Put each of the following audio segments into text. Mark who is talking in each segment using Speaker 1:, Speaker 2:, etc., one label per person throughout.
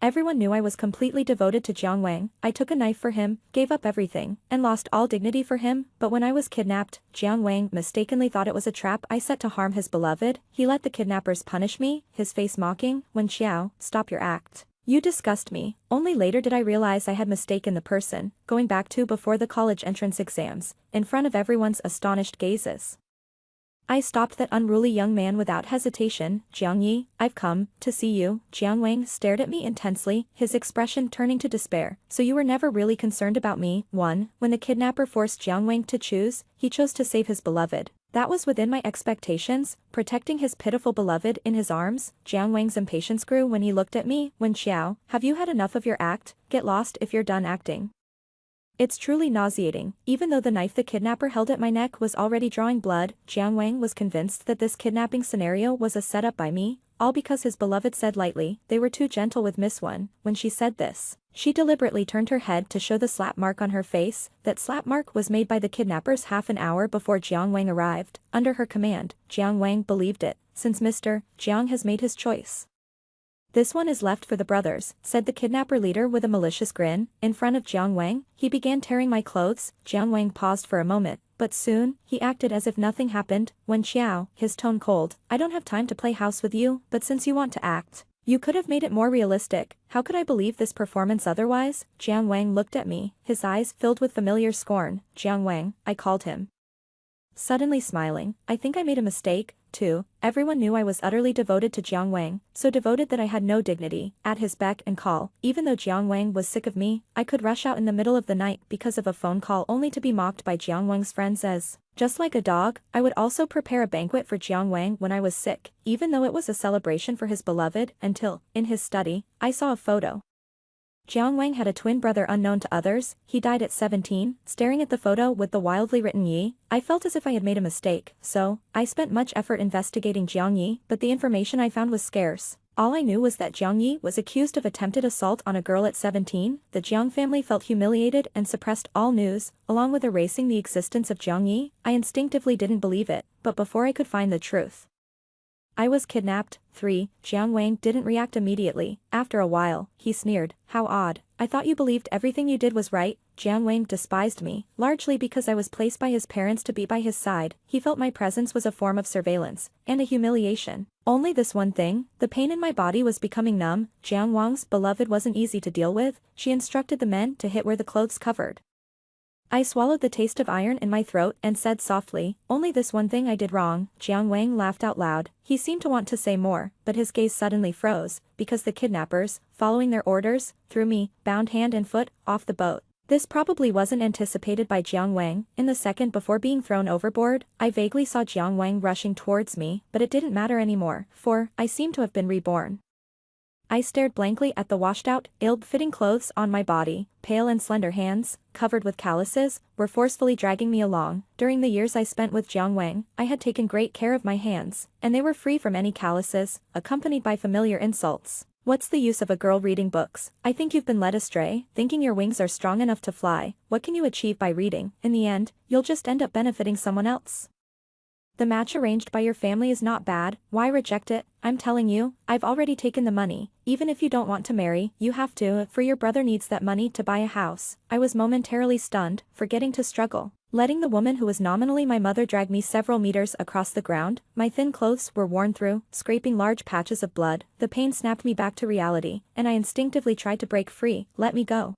Speaker 1: Everyone knew I was completely devoted to Jiang Wang. I took a knife for him, gave up everything, and lost all dignity for him, but when I was kidnapped, Jiang Wang mistakenly thought it was a trap I set to harm his beloved. He let the kidnappers punish me, his face mocking. Wen Xiao, stop your act. You disgust me. Only later did I realize I had mistaken the person, going back to before the college entrance exams, in front of everyone's astonished gazes. I stopped that unruly young man without hesitation. Jiang Yi, I've come to see you. Jiang Wang stared at me intensely, his expression turning to despair. So you were never really concerned about me? 1. When the kidnapper forced Jiang Wang to choose, he chose to save his beloved. That was within my expectations, protecting his pitiful beloved in his arms. Jiang Wang's impatience grew when he looked at me. Wen Xiao, have you had enough of your act? Get lost if you're done acting. It's truly nauseating. Even though the knife the kidnapper held at my neck was already drawing blood, Jiang Wang was convinced that this kidnapping scenario was a setup by me, all because his beloved said lightly, they were too gentle with Miss Wen. When she said this, she deliberately turned her head to show the slap mark on her face. That slap mark was made by the kidnappers half an hour before Jiang Wang arrived. Under her command, Jiang Wang believed it, since Mr. Jiang has made his choice. This one is left for the brothers, said the kidnapper leader with a malicious grin. In front of Jiang Wang, he began tearing my clothes. Jiang Wang paused for a moment, but soon, he acted as if nothing happened. Wen Xiao, his tone cold, I don't have time to play house with you, but since you want to act, you could have made it more realistic. How could I believe this performance otherwise? Jiang Wang looked at me, his eyes filled with familiar scorn. Jiang Wang, I called him. Suddenly smiling, I think I made a mistake. 2. Everyone knew I was utterly devoted to Jiang Wang, so devoted that I had no dignity. At his beck and call, even though Jiang Wang was sick of me, I could rush out in the middle of the night because of a phone call only to be mocked by Jiang Wang's friends as, just like a dog. I would also prepare a banquet for Jiang Wang when I was sick, even though it was a celebration for his beloved, until, in his study, I saw a photo. Jiang Wang had a twin brother unknown to others. He died at 17, staring at the photo with the wildly written Yi. I felt as if I had made a mistake, so, I spent much effort investigating Jiang Yi, but the information I found was scarce. All I knew was that Jiang Yi was accused of attempted assault on a girl at 17. The Jiang family felt humiliated and suppressed all news, along with erasing the existence of Jiang Yi. I instinctively didn't believe it, but before I could find the truth, I was kidnapped. 3. Jiang Wang didn't react immediately. After a while, he sneered. How odd. I thought you believed everything you did was right. Jiang Wang despised me, largely because I was placed by his parents to be by his side. He felt my presence was a form of surveillance, and a humiliation. Only this one thing, the pain in my body was becoming numb. Jiang Wang's beloved wasn't easy to deal with. She instructed the men to hit where the clothes covered. I swallowed the taste of iron in my throat and said softly, only this one thing I did wrong. Jiang Wang laughed out loud. He seemed to want to say more, but his gaze suddenly froze, because the kidnappers, following their orders, threw me, bound hand and foot, off the boat. This probably wasn't anticipated by Jiang Wang. In the second before being thrown overboard, I vaguely saw Jiang Wang rushing towards me, but it didn't matter anymore, for I seemed to have been reborn. I stared blankly at the washed-out, ill-fitting clothes on my body. Pale and slender hands, covered with calluses, were forcefully dragging me along. During the years I spent with Jiang Wang, I had taken great care of my hands, and they were free from any calluses, accompanied by familiar insults. What's the use of a girl reading books? I think you've been led astray, thinking your wings are strong enough to fly. What can you achieve by reading? In the end, you'll just end up benefiting someone else. The match arranged by your family is not bad, why reject it? I'm telling you, I've already taken the money. Even if you don't want to marry, you have to, for your brother needs that money to buy a house. I was momentarily stunned, forgetting to struggle. Letting the woman who was nominally my mother drag me several meters across the ground, my thin clothes were worn through, scraping large patches of blood. The pain snapped me back to reality, and I instinctively tried to break free. Let me go.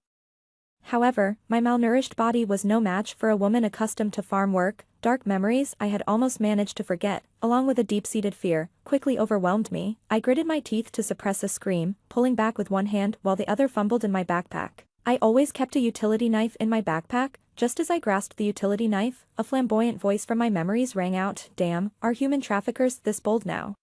Speaker 1: However, my malnourished body was no match for a woman accustomed to farm work. Dark memories I had almost managed to forget, along with a deep-seated fear, quickly overwhelmed me. I gritted my teeth to suppress a scream, pulling back with one hand while the other fumbled in my backpack. I always kept a utility knife in my backpack. Just as I grasped the utility knife, a flamboyant voice from my memories rang out, damn, are human traffickers this bold now?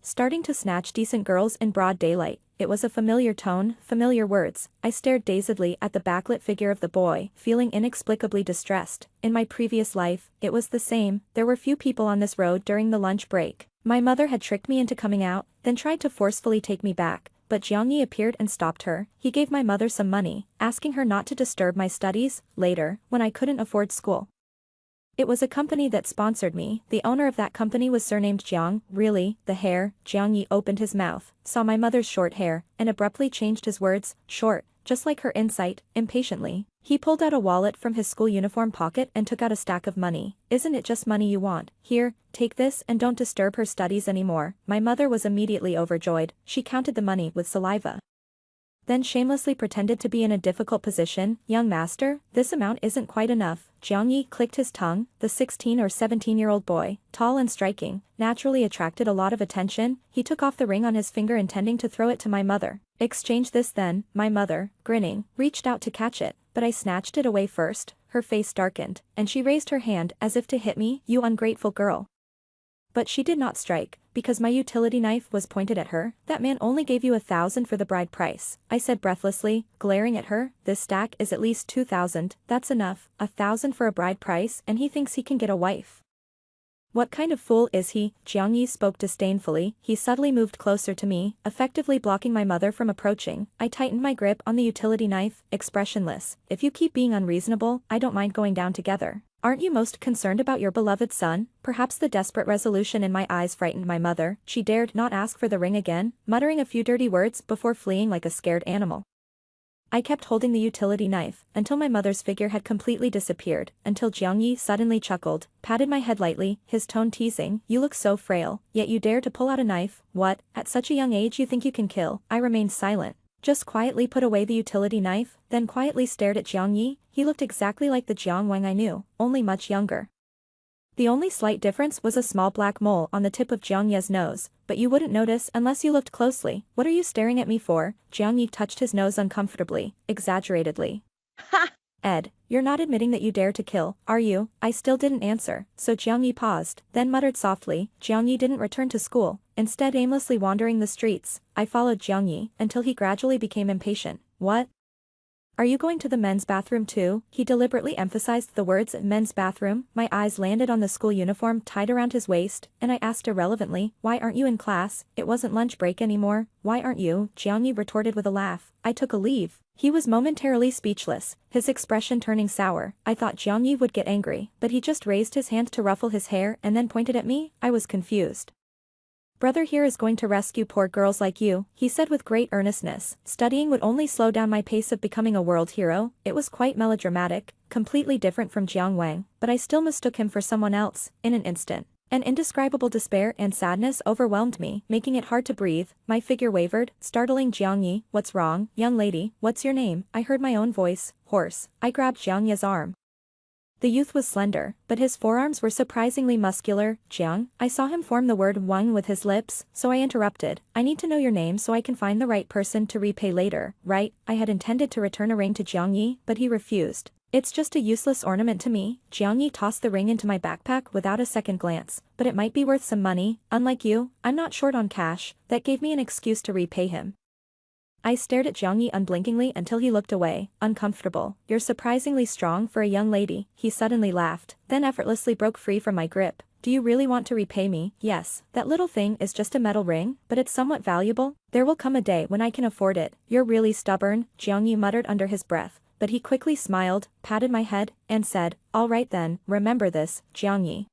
Speaker 1: Starting to snatch decent girls in broad daylight. It was a familiar tone, familiar words. I stared dazedly at the backlit figure of the boy, feeling inexplicably distressed. In my previous life, it was the same. There were few people on this road during the lunch break. My mother had tricked me into coming out, then tried to forcefully take me back, but Jiang Yi appeared and stopped her. He gave my mother some money, asking her not to disturb my studies, later, when I couldn't afford school. It was a company that sponsored me. The owner of that company was surnamed Jiang. Really, the hair? Jiang Yi opened his mouth, saw my mother's short hair, and abruptly changed his words, short, just like her incite, impatiently. He pulled out a wallet from his school uniform pocket and took out a stack of money. Isn't it just money you want? Here, take this and don't disturb her studies anymore. My mother was immediately overjoyed. She counted the money with saliva. Then shamelessly pretended to be in a difficult position. Young master, this amount isn't quite enough. Jiang Yi clicked his tongue. The 16 or 17-year-old boy, tall and striking, naturally attracted a lot of attention. He took off the ring on his finger intending to throw it to my mother. Exchange this then. My mother, grinning, reached out to catch it, but I snatched it away first. Her face darkened, and she raised her hand as if to hit me. You ungrateful girl. But she did not strike, because my utility knife was pointed at her. That man only gave you 1,000 for the bride price, I said breathlessly, glaring at her. This stack is at least 2,000, that's enough, 1,000 for a bride price, and he thinks he can get a wife. What kind of fool is he? Jiang Yi spoke disdainfully. He subtly moved closer to me, effectively blocking my mother from approaching. I tightened my grip on the utility knife, expressionless. If you keep being unreasonable, I don't mind going down together. Aren't you most concerned about your beloved son? Perhaps the desperate resolution in my eyes frightened my mother. She dared not ask for the ring again, muttering a few dirty words before fleeing like a scared animal. I kept holding the utility knife, until my mother's figure had completely disappeared, until Jiang Yi suddenly chuckled, patted my head lightly, his tone teasing. You look so frail, yet you dare to pull out a knife. What, at such a young age you think you can kill? I remained silent. Just quietly put away the utility knife, then quietly stared at Jiang Yi. He looked exactly like the Jiang Wang I knew, only much younger. The only slight difference was a small black mole on the tip of Jiang Ye's nose, but you wouldn't notice unless you looked closely. What are you staring at me for? Jiang Yi touched his nose uncomfortably, exaggeratedly. Ha! Ed, you're not admitting that you dare to kill, are you? I still didn't answer, so Jiang Yi paused, then muttered softly. Jiang Yi didn't return to school, instead aimlessly wandering the streets. I followed Jiang Yi until he gradually became impatient. What? Are you going to the men's bathroom too? He deliberately emphasized the words men's bathroom. My eyes landed on the school uniform tied around his waist, and I asked irrelevantly, why aren't you in class? It wasn't lunch break anymore. Why aren't you? Jiang Yi retorted with a laugh. I took a leave. He was momentarily speechless, his expression turning sour. I thought Jiang Yi would get angry, but he just raised his hand to ruffle his hair and then pointed at me. I was confused. Brother here is going to rescue poor girls like you, he said with great earnestness. Studying would only slow down my pace of becoming a world hero. It was quite melodramatic, completely different from Jiang Wang, but I still mistook him for someone else, in an instant. An indescribable despair and sadness overwhelmed me, making it hard to breathe. My figure wavered, startling Jiang Yi. What's wrong? Young lady, what's your name? I heard my own voice, hoarse. I grabbed Jiang Yi's arm. The youth was slender, but his forearms were surprisingly muscular. Jiang, I saw him form the word Wang with his lips, so I interrupted. I need to know your name so I can find the right person to repay later, right? I had intended to return a ring to Jiang Yi, but he refused. It's just a useless ornament to me. Jiang Yi tossed the ring into my backpack without a second glance, but it might be worth some money. Unlike you, I'm not short on cash. That gave me an excuse to repay him. I stared at Jiang Yi unblinkingly until he looked away, uncomfortable. You're surprisingly strong for a young lady, he suddenly laughed, then effortlessly broke free from my grip. Do you really want to repay me? Yes, that little thing is just a metal ring, but it's somewhat valuable. There will come a day when I can afford it. You're really stubborn, Jiang Yi muttered under his breath, but he quickly smiled, patted my head, and said, all right then, remember this, Jiang Yi.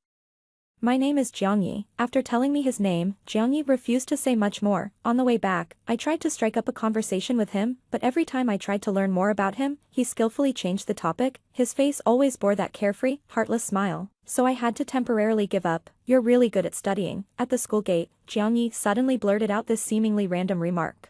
Speaker 1: My name is Jiang Yi. After telling me his name, Jiang Yi refused to say much more. On the way back, I tried to strike up a conversation with him, but every time I tried to learn more about him, he skillfully changed the topic. His face always bore that carefree, heartless smile. So I had to temporarily give up. You're really good at studying. At the school gate, Jiang Yi suddenly blurted out this seemingly random remark.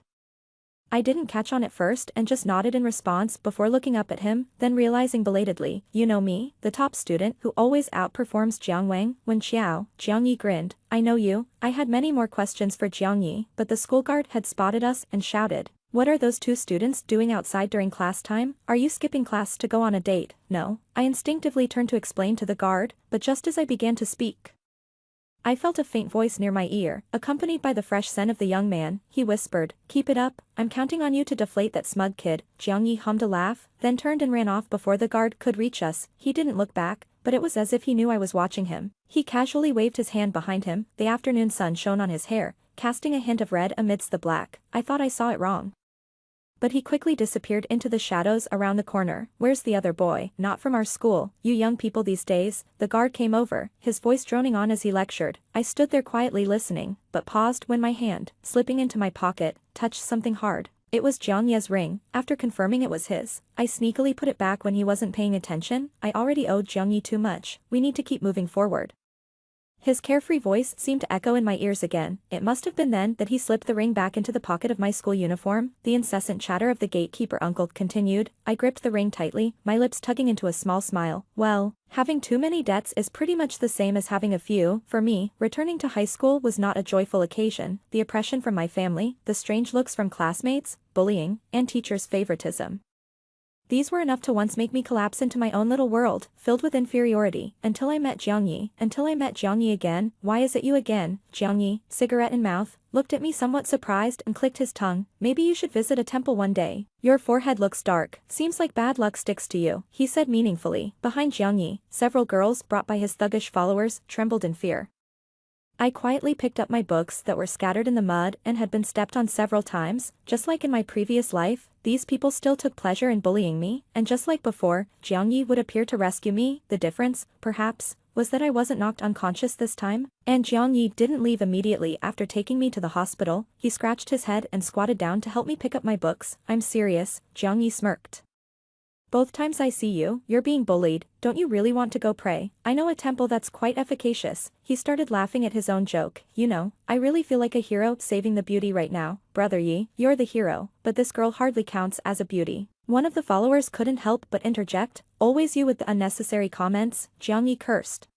Speaker 1: I didn't catch on at first and just nodded in response before looking up at him, then realizing belatedly, you know me, the top student who always outperforms Jiang Wang. When Jiang Yi grinned, I know you. I had many more questions for Jiang Yi, but the school guard had spotted us and shouted, what are those two students doing outside during class time? Are you skipping class to go on a date? No. I instinctively turned to explain to the guard, but just as I began to speak, I felt a faint voice near my ear, accompanied by the fresh scent of the young man. He whispered, keep it up, I'm counting on you to deflate that smug kid. Jiang Yi hummed a laugh, then turned and ran off before the guard could reach us. He didn't look back, but it was as if he knew I was watching him. He casually waved his hand behind him. The afternoon sun shone on his hair, casting a hint of red amidst the black. I thought I saw it wrong. but he quickly disappeared into the shadows around the corner. Where's the other boy? Not from our school. You young people these days. The guard came over, his voice droning on as he lectured. I stood there quietly listening, but paused when my hand, slipping into my pocket, touched something hard. It was Jiang Ye's ring. After confirming it was his, I sneakily put it back when he wasn't paying attention. I already owed Jiang Ye too much. We need to keep moving forward. His carefree voice seemed to echo in my ears again. It must have been then that he slipped the ring back into the pocket of my school uniform. The incessant chatter of the gatekeeper uncle continued. I gripped the ring tightly, my lips tugging into a small smile. Well, having too many debts is pretty much the same as having a few. For me, returning to high school was not a joyful occasion. The oppression from my family, the strange looks from classmates, bullying, and teachers' favoritism. These were enough to once make me collapse into my own little world, filled with inferiority, until I met Jiang Ye again. Why is it you again? Jiang Ye, cigarette in mouth, looked at me somewhat surprised and clicked his tongue. Maybe you should visit a temple one day. Your forehead looks dark, seems like bad luck sticks to you, he said meaningfully. Behind Jiang Ye, several girls brought by his thuggish followers trembled in fear. I quietly picked up my books that were scattered in the mud and had been stepped on several times. Just like in my previous life, these people still took pleasure in bullying me, and just like before, Jiang Yi would appear to rescue me. The difference, perhaps, was that I wasn't knocked unconscious this time, and Jiang Yi didn't leave immediately after taking me to the hospital. He scratched his head and squatted down to help me pick up my books. I'm serious, Jiang Yi smirked. Both times I see you, you're being bullied. Don't you really want to go pray? I know a temple that's quite efficacious. He started laughing at his own joke. You know, I really feel like a hero saving the beauty right now. Brother Yi, you're the hero, but this girl hardly counts as a beauty. One of the followers couldn't help but interject. Always you with the unnecessary comments, Jiang Yi cursed.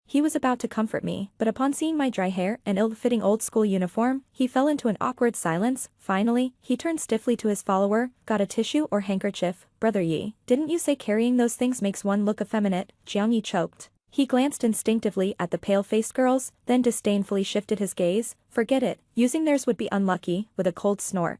Speaker 1: He was about to comfort me, but upon seeing my dry hair and ill-fitting old-school uniform, he fell into an awkward silence. Finally, he turned stiffly to his follower. Got a tissue or handkerchief? Brother Yi, didn't you say carrying those things makes one look effeminate? Jiang Yi choked. He glanced instinctively at the pale-faced girls, then disdainfully shifted his gaze. Forget it, using theirs would be unlucky, with a cold snort.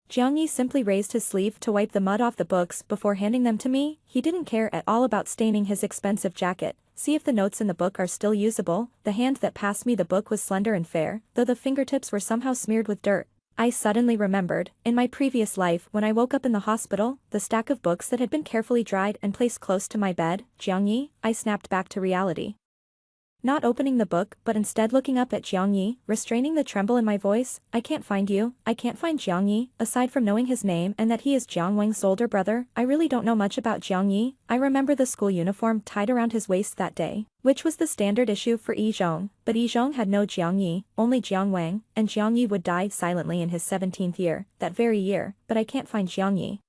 Speaker 1: Jiang Yi simply raised his sleeve to wipe the mud off the books before handing them to me. He didn't care at all about staining his expensive jacket. See if the notes in the book are still usable. The hand that passed me the book was slender and fair, though the fingertips were somehow smeared with dirt. I suddenly remembered, in my previous life when I woke up in the hospital, the stack of books that had been carefully dried and placed close to my bed. Jiang Yi, I snapped back to reality. Not opening the book but instead looking up at Jiang Yi, restraining the tremble in my voice. I can't find you. I can't find Jiang Yi, aside from knowing his name and that he is Jiang Wang's older brother. I really don't know much about Jiang Yi. I remember the school uniform tied around his waist that day, which was the standard issue for Yi Zhong, but Yi Zhong had no Jiang Yi, only Jiang Wang, and Jiang Yi would die silently in his 17th year, that very year, but I can't find Jiang Yi.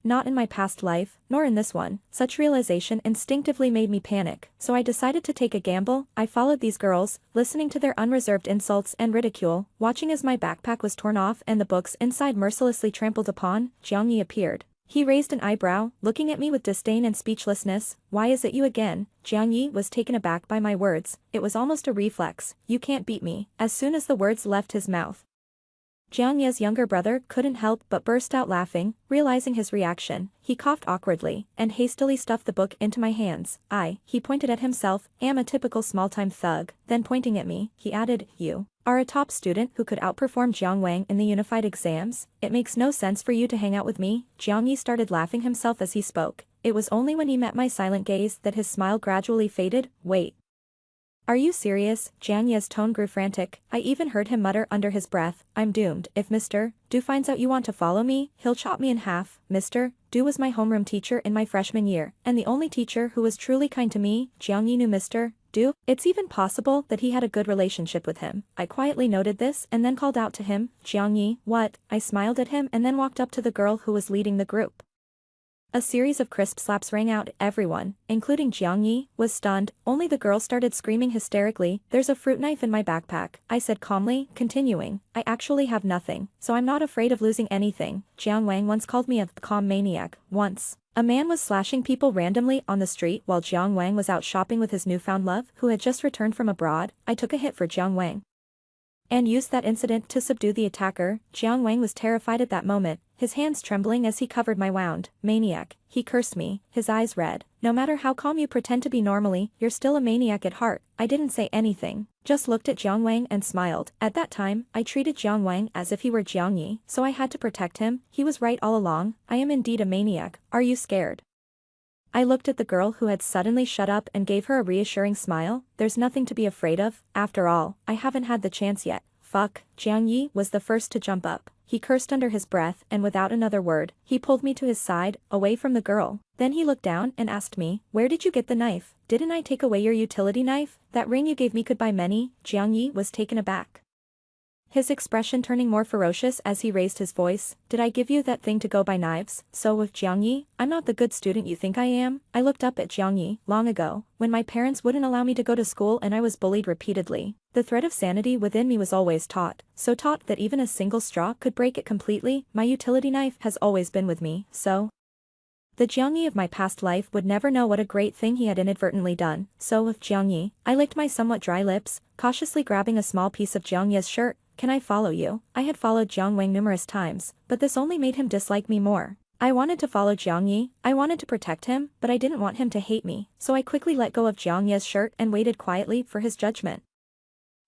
Speaker 1: Not in my past life, nor in this one. Such realization instinctively made me panic, so I decided to take a gamble. I followed these girls, listening to their unreserved insults and ridicule, watching as my backpack was torn off and the books inside mercilessly trampled upon. Jiang Yi appeared. He raised an eyebrow, looking at me with disdain and speechlessness. Why is it you again? Jiang Yi was taken aback by my words. It was almost a reflex. You can't beat me. As soon as the words left his mouth, Jiang Ye's younger brother couldn't help but burst out laughing. Realizing his reaction, he coughed awkwardly, and hastily stuffed the book into my hands. He pointed at himself, am a typical small-time thug. Then pointing at me, he added, you are a top student who could outperform Jiang Wang in the unified exams. It makes no sense for you to hang out with me. Jiang Yi started laughing himself as he spoke. It was only when he met my silent gaze that his smile gradually faded. Wait. Are you serious? Jiang Ye's tone grew frantic. I even heard him mutter under his breath, I'm doomed. If Mr. Du finds out you want to follow me, he'll chop me in half. Mr. Du was my homeroom teacher in my freshman year, and the only teacher who was truly kind to me. Jiang Yi knew Mr. Du. It's even possible that he had a good relationship with him. I quietly noted this and then called out to him, Jiang Yi, what? I smiled at him and then walked up to the girl who was leading the group. A series of crisp slaps rang out. Everyone, including Jiang Yi, was stunned. Only the girl started screaming hysterically. There's a fruit knife in my backpack, I said calmly, continuing. I actually have nothing, so I'm not afraid of losing anything. Jiang Wang once called me a calm maniac. Once, a man was slashing people randomly on the street while Jiang Wang was out shopping with his newfound love, who had just returned from abroad. I took a hit for Jiang Wang. and used that incident to subdue the attacker. Jiang Wang was terrified at that moment, his hands trembling as he covered my wound. Maniac, he cursed me, his eyes red. No matter how calm you pretend to be normally, you're still a maniac at heart. I didn't say anything, just looked at Jiang Wang and smiled. At that time, I treated Jiang Wang as if he were Jiang Yi, so I had to protect him. He was right all along. I am indeed a maniac. Are you scared? I looked at the girl who had suddenly shut up and gave her a reassuring smile. There's nothing to be afraid of. After all, I haven't had the chance yet. Fuck. Jiang Yi was the first to jump up. He cursed under his breath and without another word, he pulled me to his side, away from the girl. Then he looked down and asked me, where did you get the knife? Didn't I take away your utility knife? That ring you gave me could buy many. Jiang Yi was taken aback, his expression turning more ferocious as he raised his voice. Did I give you that thing to go buy knives? So with Jiang Yi, I'm not the good student you think I am. I looked up at Jiang Yi, long ago, when my parents wouldn't allow me to go to school and I was bullied repeatedly. The thread of sanity within me was always taut, so taut that even a single straw could break it completely. My utility knife has always been with me, so the Jiang Yi of my past life would never know what a great thing he had inadvertently done. So with Jiang Yi, I licked my somewhat dry lips, cautiously grabbing a small piece of Jiang Yi's shirt. Can I follow you? I had followed Jiang Wang numerous times, but this only made him dislike me more. I wanted to follow Jiang Yi, I wanted to protect him, but I didn't want him to hate me, so I quickly let go of Jiang Yi's shirt and waited quietly for his judgment.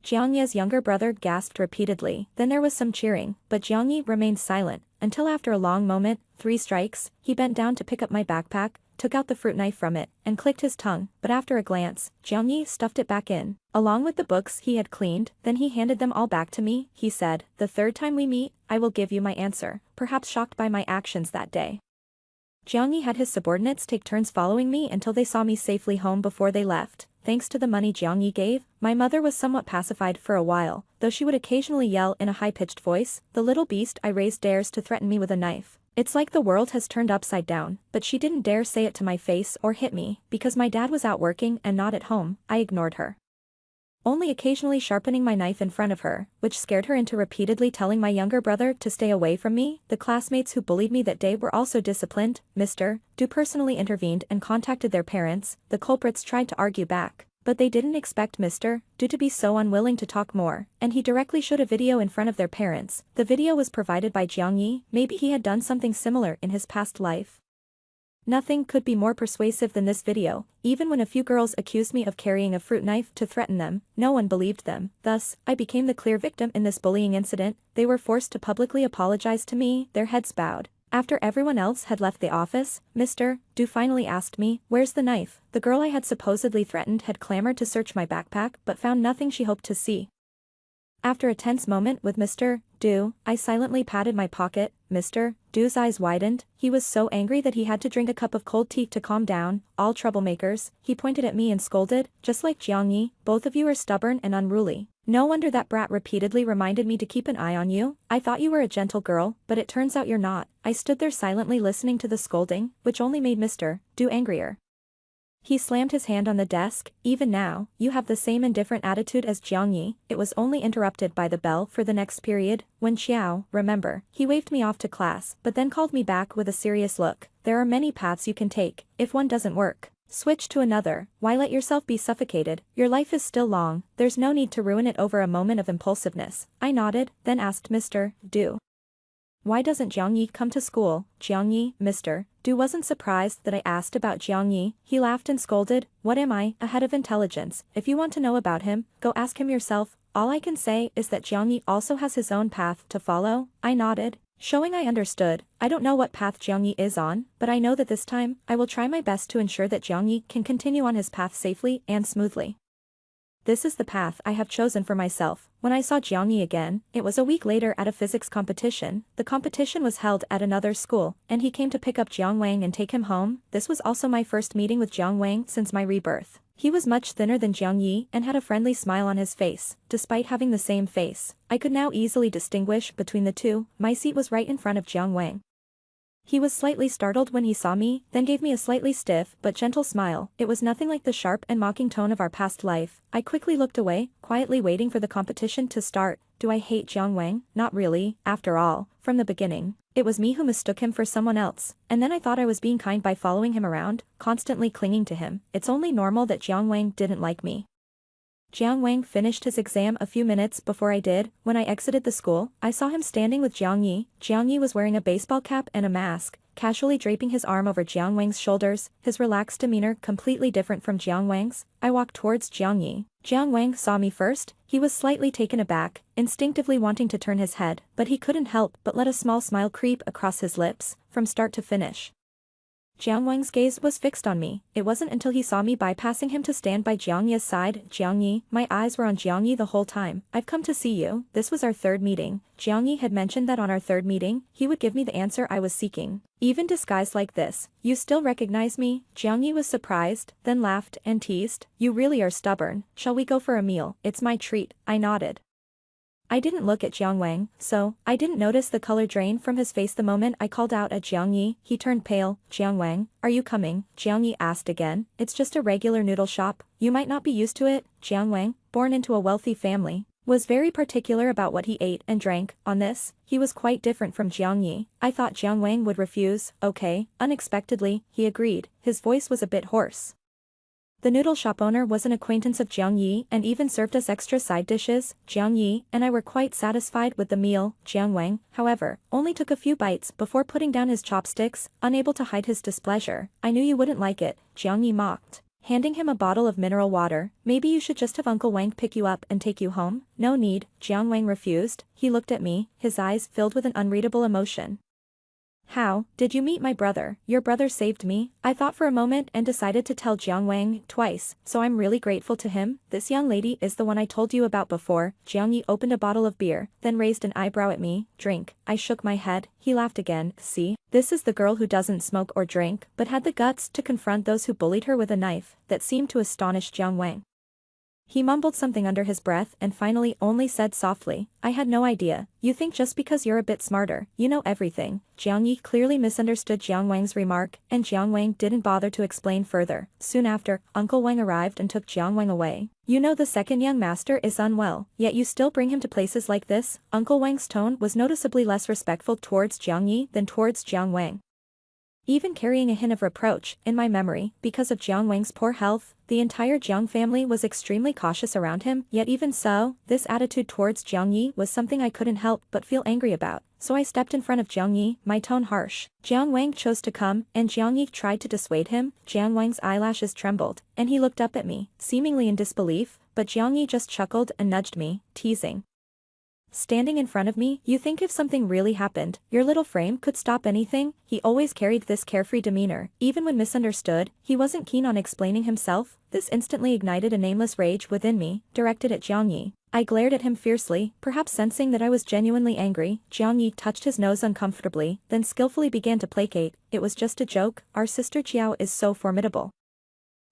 Speaker 1: Jiang Yi's younger brother gasped repeatedly. Then there was some cheering, but Jiang Yi remained silent, until after a long moment, 3 strikes, he bent down to pick up my backpack, took out the fruit knife from it, and clicked his tongue, but after a glance, Jiang Yi stuffed it back in, along with the books he had cleaned. Then he handed them all back to me. He said, the third time we meet, I will give you my answer, perhaps shocked by my actions that day. Jiang Yi had his subordinates take turns following me until they saw me safely home before they left. Thanks to the money Jiang Yi gave, my mother was somewhat pacified for a while, though she would occasionally yell in a high-pitched voice. The little beast I raised dares to threaten me with a knife. It's like the world has turned upside down, but she didn't dare say it to my face or hit me, because my dad was out working and not at home. I ignored her, only occasionally sharpening my knife in front of her, which scared her into repeatedly telling my younger brother to stay away from me. The classmates who bullied me that day were also disciplined. Mr. Du personally intervened and contacted their parents. The culprits tried to argue back, but they didn't expect Mr. Du to be so unwilling to talk more, and he directly showed a video in front of their parents. The video was provided by Jiang Yi. Maybe he had done something similar in his past life. Nothing could be more persuasive than this video. Even when a few girls accused me of carrying a fruit knife to threaten them, no one believed them. Thus, I became the clear victim in this bullying incident. They were forced to publicly apologize to me, their heads bowed. After everyone else had left the office, Mr. Du finally asked me, where's the knife? The girl I had supposedly threatened had clamored to search my backpack but found nothing she hoped to see. After a tense moment with Mr. Du, I silently patted my pocket. Mr. Du's eyes widened. He was so angry that he had to drink a cup of cold tea to calm down. All troublemakers. He pointed at me and scolded, just like Jiang Yi, both of you are stubborn and unruly. No wonder that brat repeatedly reminded me to keep an eye on you. I thought you were a gentle girl, but it turns out you're not. I stood there silently listening to the scolding, which only made Mr. Du angrier. He slammed his hand on the desk. Even now, you have the same indifferent attitude as Jiang Yi. It was only interrupted by the bell for the next period, when Xiao, remember, he waved me off to class, but then called me back with a serious look. There are many paths you can take. If one doesn't work, switch to another. Why let yourself be suffocated? Your life is still long. There's no need to ruin it over a moment of impulsiveness. I nodded, then asked Mr. Du, why doesn't Jiang Yi come to school? Jiang Yi, Mr. Du wasn't surprised that I asked about Jiang Yi. He laughed and scolded, what am I, a head of intelligence? If you want to know about him, go ask him yourself. All I can say is that Jiang Yi also has his own path to follow. I nodded, showing I understood. I don't know what path Jiang Yi is on, but I know that this time, I will try my best to ensure that Jiang Yi can continue on his path safely and smoothly. This is the path I have chosen for myself. When I saw Jiang Yi again, it was a week later at a physics competition. The competition was held at another school, and he came to pick up Jiang Wang and take him home. This was also my first meeting with Jiang Wang since my rebirth. He was much thinner than Jiang Yi and had a friendly smile on his face. Despite having the same face, I could now easily distinguish between the two. My seat was right in front of Jiang Wang. He was slightly startled when he saw me, then gave me a slightly stiff but gentle smile. It was nothing like the sharp and mocking tone of our past life. I quickly looked away, quietly waiting for the competition to start. Do I hate Jiang Wang? Not really. After all, from the beginning, it was me who mistook him for someone else, and then I thought I was being kind by following him around, constantly clinging to him. It's only normal that Jiang Wang didn't like me. Jiang Wang finished his exam a few minutes before I did. When I exited the school, I saw him standing with Jiang Yi. Jiang Yi was wearing a baseball cap and a mask, casually draping his arm over Jiang Wang's shoulders, his relaxed demeanor completely different from Jiang Wang's. I walked towards Jiang Yi. Jiang Wang saw me first. He was slightly taken aback, instinctively wanting to turn his head, but he couldn't help but let a small smile creep across his lips, from start to finish. Jiang Wang's gaze was fixed on me. It wasn't until he saw me bypassing him to stand by Jiang Yi's side. Jiang Yi, my eyes were on Jiang Yi the whole time. I've come to see you. This was our third meeting. Jiang Yi had mentioned that on our third meeting, he would give me the answer I was seeking. Even disguised like this, you still recognize me? Jiang Yi was surprised, then laughed and teased. You really are stubborn. Shall we go for a meal? It's my treat. I nodded. I didn't look at Jiang Wang, so I didn't notice the color drain from his face the moment I called out at Jiang Yi. He turned pale. Jiang Wang, are you coming? Jiang Yi asked again. It's just a regular noodle shop. You might not be used to it. Jiang Wang, born into a wealthy family, was very particular about what he ate and drank. On this, he was quite different from Jiang Yi. I thought Jiang Wang would refuse. Okay. Unexpectedly, he agreed. His voice was a bit hoarse. The noodle shop owner was an acquaintance of Jiang Yi and even served us extra side dishes. Jiang Yi and I were quite satisfied with the meal. Jiang Wang, however, only took a few bites before putting down his chopsticks, unable to hide his displeasure. I knew you wouldn't like it, Jiang Yi mocked, handing him a bottle of mineral water. Maybe you should just have Uncle Wang pick you up and take you home. No need, Jiang Wang refused. He looked at me, his eyes filled with an unreadable emotion. How did you meet my brother? Your brother saved me. I thought for a moment and decided to tell Jiang Wang twice, so I'm really grateful to him. This young lady is the one I told you about before. Jiang Yi opened a bottle of beer, then raised an eyebrow at me. Drink. I shook my head. He laughed again. See, this is the girl who doesn't smoke or drink, but had the guts to confront those who bullied her with a knife. That seemed to astonish Jiang Wang. He mumbled something under his breath and finally only said softly, I had no idea. You think just because you're a bit smarter, you know everything. Jiang Yi clearly misunderstood Jiang Wang's remark, and Jiang Wang didn't bother to explain further. Soon after, Uncle Wang arrived and took Jiang Wang away. You know the second young master is unwell, yet you still bring him to places like this? Uncle Wang's tone was noticeably less respectful towards Jiang Yi than towards Jiang Wang, even carrying a hint of reproach. In my memory, because of Jiang Wang's poor health, the entire Jiang family was extremely cautious around him, yet even so, this attitude towards Jiang Yi was something I couldn't help but feel angry about. So I stepped in front of Jiang Yi, my tone harsh. Jiang Wang chose to come, and Jiang Yi tried to dissuade him. Jiang Wang's eyelashes trembled, and he looked up at me, seemingly in disbelief, but Jiang Yi just chuckled and nudged me, teasing. Standing in front of me, you think if something really happened, your little frame could stop anything? He always carried this carefree demeanor. Even when misunderstood, he wasn't keen on explaining himself. This instantly ignited a nameless rage within me, directed at Jiang Yi. I glared at him fiercely, perhaps sensing that I was genuinely angry. Jiang Yi touched his nose uncomfortably, then skillfully began to placate. It was just a joke. Our sister Jiao is so formidable.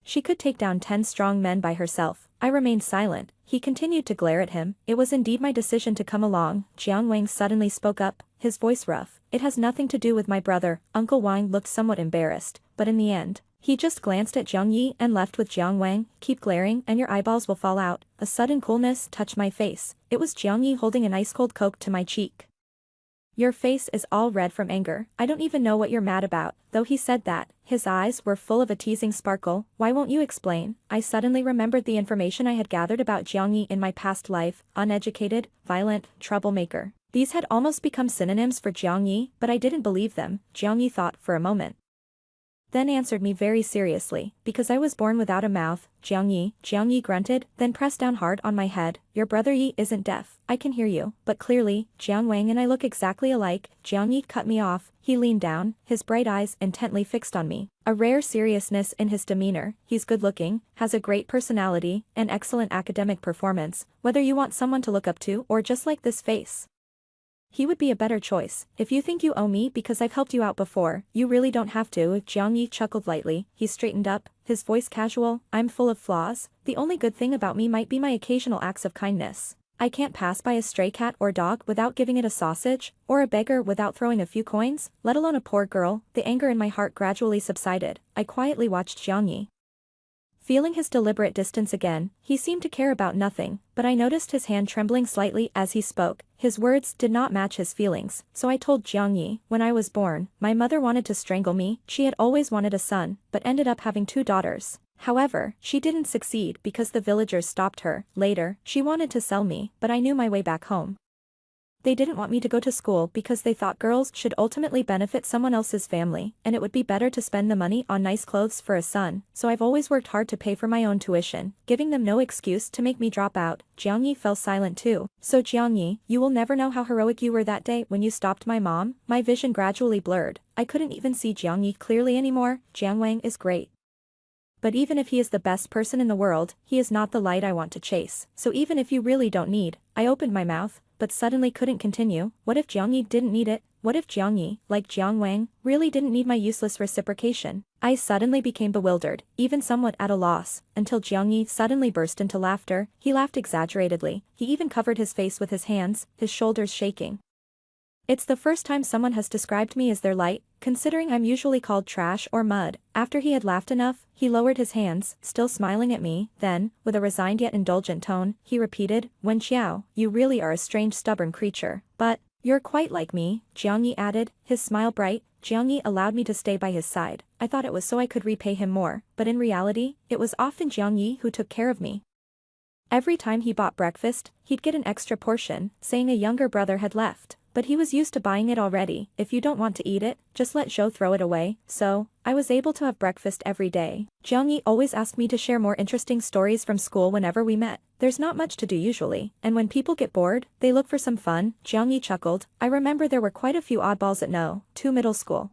Speaker 1: She could take down 10 strong men by herself. I remained silent. He continued to glare at him. It was indeed my decision to come along. Jiang Wang suddenly spoke up, his voice rough. It has nothing to do with my brother. Uncle Wang looked somewhat embarrassed, but in the end, he just glanced at Jiang Yi and left with Jiang Wang. Keep glaring and your eyeballs will fall out. A sudden coolness touched my face. It was Jiang Yi holding an ice-cold Coke to my cheek. Your face is all red from anger. I don't even know what you're mad about. Though he said that, his eyes were full of a teasing sparkle. Why won't you explain? I suddenly remembered the information I had gathered about Jiang Yi in my past life. Uneducated, violent, troublemaker. These had almost become synonyms for Jiang Yi, but I didn't believe them. Jiang Yi thought for a moment, then answered me very seriously, because I was born without a mouth. Jiang Yi grunted, then pressed down hard on my head. Your brother Yi isn't deaf. I can hear you, but clearly, Jiang Wang and I look exactly alike. Jiang Yi cut me off. He leaned down, his bright eyes intently fixed on me. A rare seriousness in his demeanor. He's good-looking, has a great personality, and excellent academic performance. Whether you want someone to look up to or just like this face, he would be a better choice. If you think you owe me because I've helped you out before, you really don't have to. Jiang Yi chuckled lightly. He straightened up, his voice casual. I'm full of flaws. The only good thing about me might be my occasional acts of kindness. I can't pass by a stray cat or dog without giving it a sausage, or a beggar without throwing a few coins, let alone a poor girl. The anger in my heart gradually subsided. I quietly watched Jiang Yi. Feeling his deliberate distance again, he seemed to care about nothing, but I noticed his hand trembling slightly as he spoke. His words did not match his feelings, so I told Jiang Yi, when I was born, my mother wanted to strangle me. She had always wanted a son, but ended up having 2 daughters. However, she didn't succeed because the villagers stopped her. Later, she wanted to sell me, but I knew my way back home. They didn't want me to go to school because they thought girls should ultimately benefit someone else's family, and it would be better to spend the money on nice clothes for a son, so I've always worked hard to pay for my own tuition, giving them no excuse to make me drop out. Jiangyi fell silent too. So Jiangyi, you will never know how heroic you were that day when you stopped my mom. My vision gradually blurred. I couldn't even see Jiangyi clearly anymore. Jiang Wang is great. But even if he is the best person in the world, he is not the light I want to chase. So even if you really don't need, I opened my mouth, but suddenly couldn't continue. What if Jiangyi didn't need it? What if Jiangyi, like Jiang Wang, really didn't need my useless reciprocation? I suddenly became bewildered, even somewhat at a loss, until Jiangyi suddenly burst into laughter. He laughed exaggeratedly, he even covered his face with his hands, his shoulders shaking. It's the first time someone has described me as their light, considering I'm usually called trash or mud. After he had laughed enough, he lowered his hands, still smiling at me, then, with a resigned yet indulgent tone, he repeated, Wen Xiao, you really are a strange stubborn creature. But, you're quite like me, Jiangyi added, his smile bright. Jiangyi allowed me to stay by his side. I thought it was so I could repay him more, but in reality, it was often Jiangyi who took care of me. Every time he bought breakfast, he'd get an extra portion, saying a younger brother had left. But he was used to buying it already. If you don't want to eat it, just let Zhou throw it away. So, I was able to have breakfast every day. Jiangyi always asked me to share more interesting stories from school whenever we met. There's not much to do usually, and when people get bored, they look for some fun. Jiangyi chuckled. I remember there were quite a few oddballs at No. 2 middle school.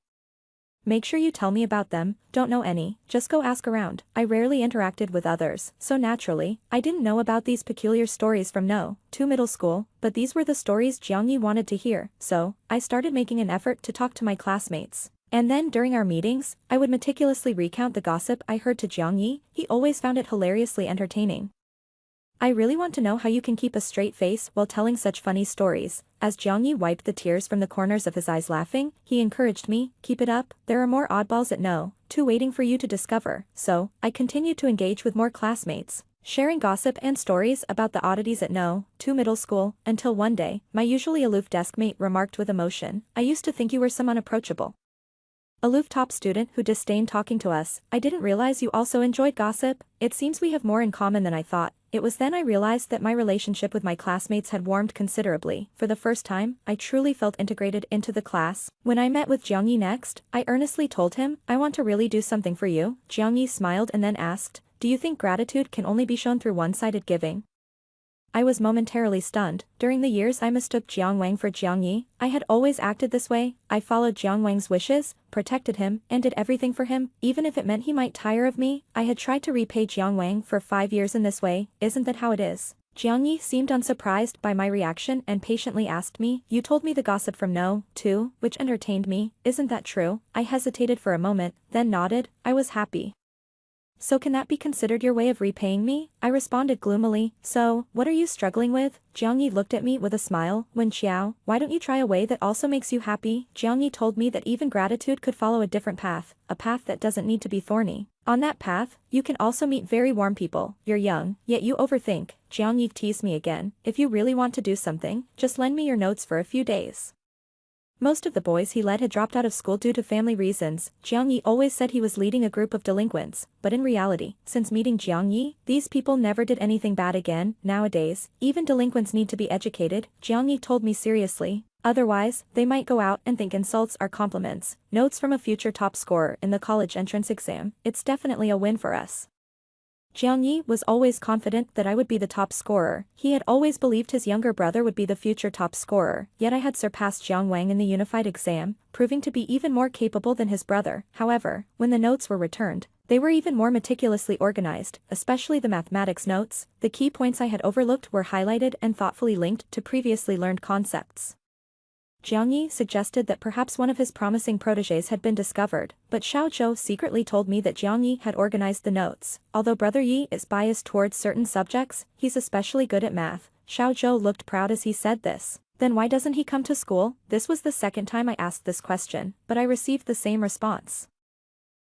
Speaker 1: Make sure you tell me about them. Don't know any, just go ask around. I rarely interacted with others, so naturally, I didn't know about these peculiar stories from No. 2 middle school, but these were the stories Jiangyi wanted to hear, so, I started making an effort to talk to my classmates. And then during our meetings, I would meticulously recount the gossip I heard to Jiangyi. He always found it hilariously entertaining. I really want to know how you can keep a straight face while telling such funny stories. As Jiangyi wiped the tears from the corners of his eyes laughing, he encouraged me, keep it up, there are more oddballs at No. 2 waiting for you to discover. So, I continued to engage with more classmates, sharing gossip and stories about the oddities at No. 2 middle school, until one day, my usually aloof deskmate remarked with emotion, I used to think you were some unapproachable aloof top student who disdained talking to us. I didn't realize you also enjoyed gossip. It seems we have more in common than I thought. It was then I realized that my relationship with my classmates had warmed considerably. For the first time, I truly felt integrated into the class. When I met with Jiangyi next, I earnestly told him, I want to really do something for you. Jiangyi smiled and then asked, do you think gratitude can only be shown through one-sided giving? I was momentarily stunned. During the years I mistook Jiang Wang for Jiangyi, I had always acted this way. I followed Jiang Wang's wishes, protected him, and did everything for him, even if it meant he might tire of me. I had tried to repay Jiang Wang for 5 years in this way. Isn't that how it is? Jiangyi seemed unsurprised by my reaction and patiently asked me, you told me the gossip from No. 2, which entertained me, isn't that true? I hesitated for a moment, then nodded. I was happy. So can that be considered your way of repaying me? I responded gloomily. So, what are you struggling with? Jiangyi looked at me with a smile. Wen Xiao, why don't you try a way that also makes you happy? Jiangyi told me that even gratitude could follow a different path, a path that doesn't need to be thorny. On that path, you can also meet very warm people. You're young, yet you overthink. Jiangyi teased me again. If you really want to do something, just lend me your notes for a few days. Most of the boys he led had dropped out of school due to family reasons. Jiangyi always said he was leading a group of delinquents, but in reality, since meeting Jiangyi, these people never did anything bad again. Nowadays, even delinquents need to be educated, Jiangyi told me seriously. Otherwise, they might go out and think insults are compliments. Notes from a future top scorer in the college entrance exam. It's definitely a win for us. Jiangyi was always confident that I would be the top scorer. He had always believed his younger brother would be the future top scorer, yet I had surpassed Jiang Wang in the unified exam, proving to be even more capable than his brother. However, when the notes were returned, they were even more meticulously organized, especially the mathematics notes. The key points I had overlooked were highlighted and thoughtfully linked to previously learned concepts. Jiangyi suggested that perhaps one of his promising protégés had been discovered, but Xiao Zhou secretly told me that Jiangyi had organized the notes. Although Brother Yi is biased towards certain subjects, he's especially good at math. Xiao Zhou looked proud as he said this. Then why doesn't he come to school? This was the second time I asked this question, but I received the same response.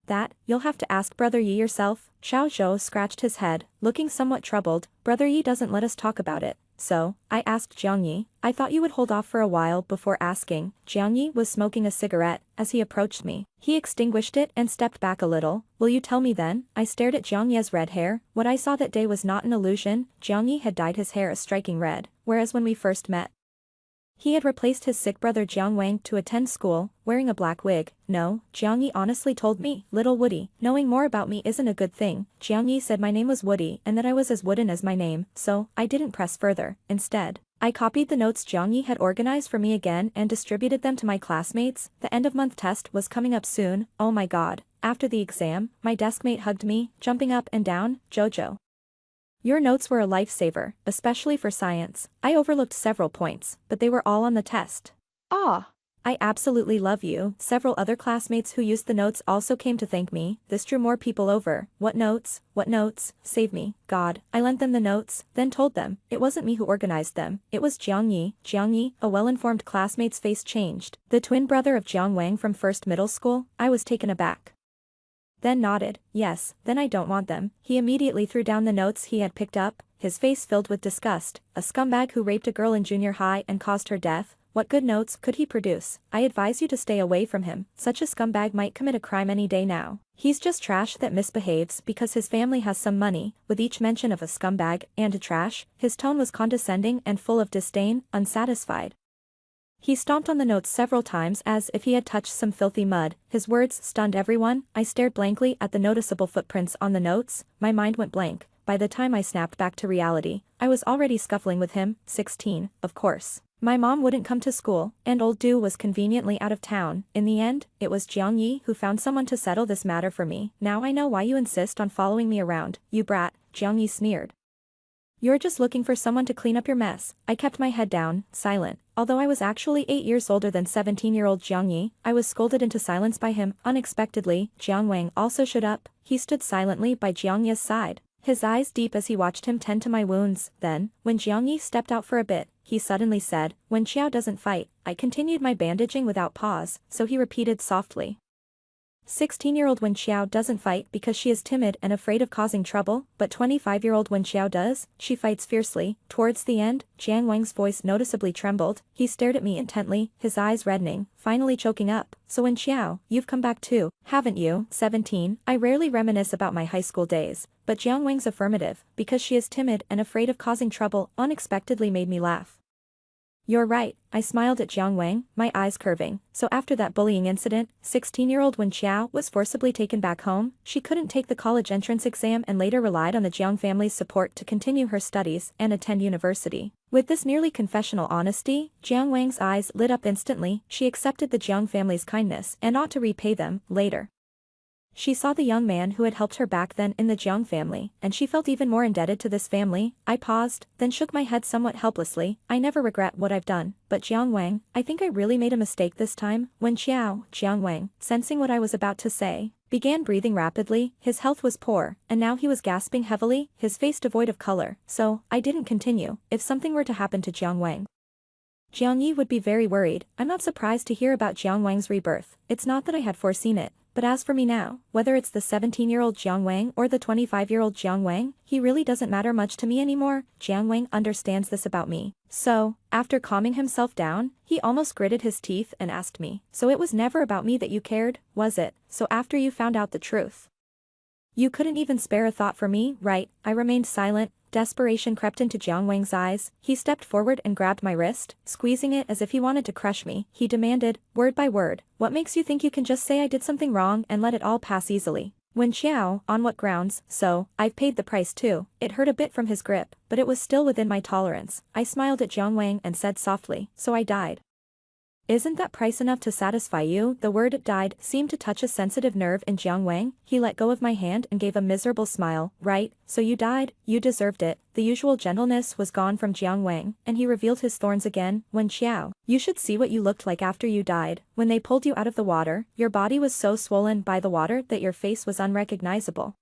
Speaker 1: That, you'll have to ask Brother Yi yourself. Xiao Zhou scratched his head, looking somewhat troubled. Brother Yi doesn't let us talk about it. so, I asked Jiang Yi. I thought you would hold off for a while before asking. Jiang Yi was smoking a cigarette as he approached me. He extinguished it and stepped back a little. Will you tell me then? I stared at Jiang Yi's red hair. What I saw that day was not an illusion. Jiang Yi had dyed his hair a striking red, whereas when we first met, he had replaced his sick brother Jiang Wang to attend school, wearing a black wig. No, Jiang Yi honestly told me, little Woody, knowing more about me isn't a good thing. Jiang Yi said my name was Woody and that I was as wooden as my name, so, I didn't press further. Instead, I copied the notes Jiang Yi had organized for me again and distributed them to my classmates. The end-of-month test was coming up soon. Oh my god. After the exam, my deskmate hugged me, jumping up and down. Jojo, your notes were a lifesaver, especially for science. I overlooked several points, but they were all on the test. Ah. I absolutely love you. Several other classmates who used the notes also came to thank me. This drew more people over. What notes? What notes? Save me, God. I lent them the notes, then told them, it wasn't me who organized them. It was Jiang Yi. Jiang Yi, a well-informed classmate's face changed. The twin brother of Jiang Wang from first middle school? I was taken aback, then nodded. Yes, then I don't want them. He immediately threw down the notes he had picked up, his face filled with disgust. A scumbag who raped a girl in junior high and caused her death. What good notes could he produce? I advise you to stay away from him. Such a scumbag might commit a crime any day now. He's just trash that misbehaves because his family has some money. With each mention of a scumbag and a trash, his tone was condescending and full of disdain. Unsatisfied, he stomped on the notes several times as if he had touched some filthy mud. His words stunned everyone. I stared blankly at the noticeable footprints on the notes. My mind went blank. By the time I snapped back to reality, I was already scuffling with him. 16, of course. My mom wouldn't come to school, and old Du was conveniently out of town. In the end, it was Jiang Yi who found someone to settle this matter for me. Now I know why you insist on following me around, you brat, Jiang Yi sneered. You're just looking for someone to clean up your mess. I kept my head down, silent. Although I was actually 8 years older than 17-year-old Jiang Yi, I was scolded into silence by him. Unexpectedly, Jiang Wang also stood up. He stood silently by Jiang Yi's side, his eyes deep as he watched him tend to my wounds. Then, when Jiang Yi stepped out for a bit, he suddenly said, when Xiao doesn't fight. I continued my bandaging without pause, so he repeated softly. 16-year-old Wen Xiao doesn't fight because she is timid and afraid of causing trouble, but 25-year-old Wen Xiao does. She fights fiercely. Towards the end, Jiang Wang's voice noticeably trembled. He stared at me intently, his eyes reddening, finally choking up. So Wen Xiao, you've come back too, haven't you? 17. I rarely reminisce about my high school days, but Jiang Wang's affirmative, because she is timid and afraid of causing trouble, unexpectedly made me laugh. You're right, I smiled at Jiang Wang, my eyes curving. So after that bullying incident, 16-year-old Wen Xiao was forcibly taken back home. She couldn't take the college entrance exam and later relied on the Jiang family's support to continue her studies and attend university. With this nearly confessional honesty, Jiang Wang's eyes lit up instantly. She accepted the Jiang family's kindness and ought to repay them later. She saw the young man who had helped her back then in the Jiang family, and she felt even more indebted to this family. I paused, then shook my head somewhat helplessly. I never regret what I've done, but Jiang Wang, I think I really made a mistake this time. Wen Xiao, Jiang Wang, sensing what I was about to say, began breathing rapidly. His health was poor, and now he was gasping heavily, his face devoid of color. So, I didn't continue. If something were to happen to Jiang Wang, Jiang Yi would be very worried. I'm not surprised to hear about Jiang Wang's rebirth. It's not that I had foreseen it. But as for me now, whether it's the 17-year-old Jiang Wang or the 25-year-old Jiang Wang, he really doesn't matter much to me anymore. Jiang Wang understands this about me. So, after calming himself down, he almost gritted his teeth and asked me, so it was never about me that you cared, was it? So after you found out the truth, you couldn't even spare a thought for me, right? I remained silent. Desperation crept into Jiang Wang's eyes. He stepped forward and grabbed my wrist, squeezing it as if he wanted to crush me. He demanded, word by word, what makes you think you can just say I did something wrong and let it all pass easily? Wen Xiao, on what grounds? So, I've paid the price too. It hurt a bit from his grip, but it was still within my tolerance. I smiled at Jiang Wang and said softly, so I died. Isn't that price enough to satisfy you? The word died seemed to touch a sensitive nerve in Jiang Wang. He let go of my hand and gave a miserable smile. Right, so you died, you deserved it. The usual gentleness was gone from Jiang Wang, and he revealed his thorns again. Wen Xiao, you should see what you looked like after you died. When they pulled you out of the water, your body was so swollen by the water that your face was unrecognizable.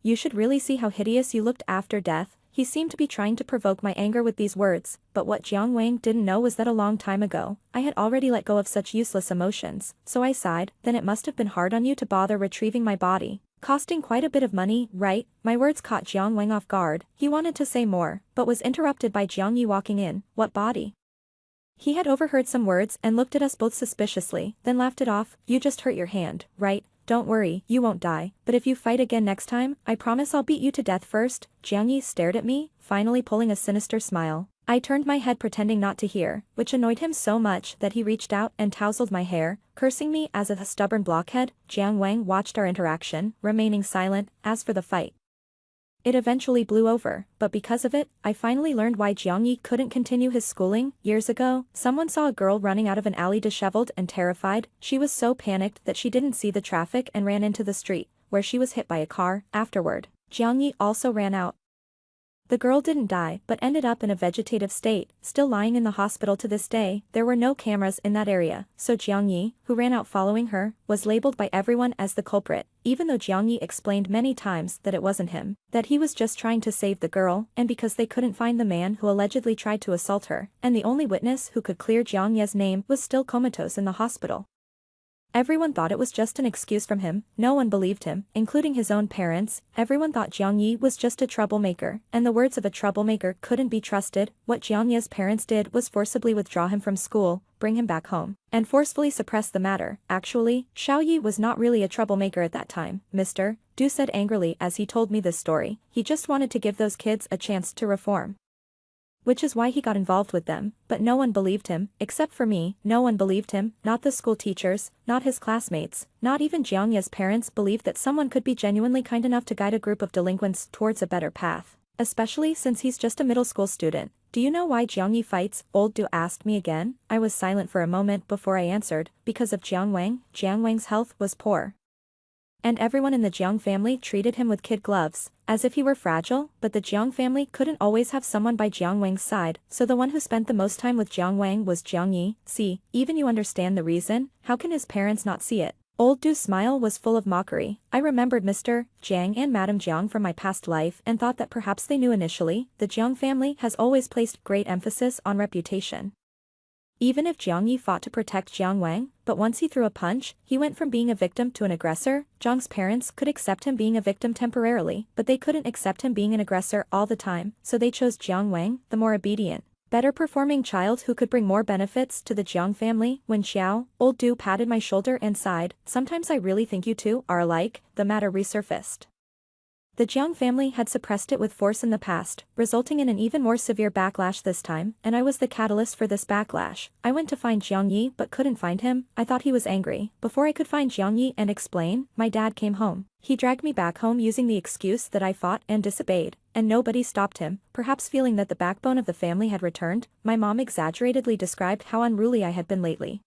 Speaker 1: You should really see how hideous you looked after death. He seemed to be trying to provoke my anger with these words, but what Jiang Wang didn't know was that a long time ago, I had already let go of such useless emotions. So I sighed, then it must have been hard on you to bother retrieving my body. Costing quite a bit of money, right? My words caught Jiang Wang off guard. He wanted to say more, but was interrupted by Jiang Yi walking in. What body? He had overheard some words and looked at us both suspiciously, then laughed it off. You just hurt your hand, right? Don't worry, you won't die, but if you fight again next time, I promise I'll beat you to death first. Jiang Yi stared at me, finally pulling a sinister smile. I turned my head pretending not to hear, which annoyed him so much that he reached out and tousled my hair, cursing me as a stubborn blockhead. Jiang Wang watched our interaction, remaining silent. As for the fight, it eventually blew over, but because of it, I finally learned why Jiang Yi couldn't continue his schooling. Years ago, someone saw a girl running out of an alley disheveled and terrified. She was so panicked that she didn't see the traffic and ran into the street, where she was hit by a car. Afterward, Jiang Yi also ran out. The girl didn't die but ended up in a vegetative state, still lying in the hospital to this day. There were no cameras in that area, so Jiang Yi, who ran out following her, was labeled by everyone as the culprit, even though Jiang Yi explained many times that it wasn't him, that he was just trying to save the girl, and because they couldn't find the man who allegedly tried to assault her, and the only witness who could clear Jiang Ye's name was still comatose in the hospital. Everyone thought it was just an excuse from him. No one believed him, including his own parents. Everyone thought Jiang Yi was just a troublemaker, and the words of a troublemaker couldn't be trusted. What Jiang Ye's parents did was forcibly withdraw him from school, bring him back home, and forcefully suppress the matter. Actually, Xiao Yi was not really a troublemaker at that time, Mr. Du said angrily as he told me this story. He just wanted to give those kids a chance to reform. Which is why he got involved with them, but no one believed him, except for me. No one believed him, not the school teachers, not his classmates, not even Jiang Ye's parents believed that someone could be genuinely kind enough to guide a group of delinquents towards a better path, especially since he's just a middle school student. Do you know why Jiang Yi fights? Old Du asked me again. I was silent for a moment before I answered. Because of Jiang Wang. Jiang Wang's health was poor, and everyone in the Jiang family treated him with kid gloves, as if he were fragile, but the Jiang family couldn't always have someone by Jiang Wang's side, so the one who spent the most time with Jiang Wang was Jiang Yi. See, even you understand the reason? How can his parents not see it? Old Du's smile was full of mockery. I remembered Mr. Jiang and Madame Jiang from my past life and thought that perhaps they knew initially. The Jiang family has always placed great emphasis on reputation. Even if Jiang Yi fought to protect Jiang Wang, but once he threw a punch, he went from being a victim to an aggressor. Jiang's parents could accept him being a victim temporarily, but they couldn't accept him being an aggressor all the time, so they chose Jiang Wang, the more obedient, better performing child who could bring more benefits to the Jiang family. When Xiao, Old Du patted my shoulder and sighed. Sometimes I really think you two are alike. The matter resurfaced. The Jiang family had suppressed it with force in the past, resulting in an even more severe backlash this time, and I was the catalyst for this backlash. I went to find Jiang Yi but couldn't find him. I thought he was angry. Before I could find Jiang Yi and explain, my dad came home. He dragged me back home using the excuse that I fought and disobeyed, and nobody stopped him. Perhaps feeling that the backbone of the family had returned, my mom exaggeratedly described how unruly I had been lately.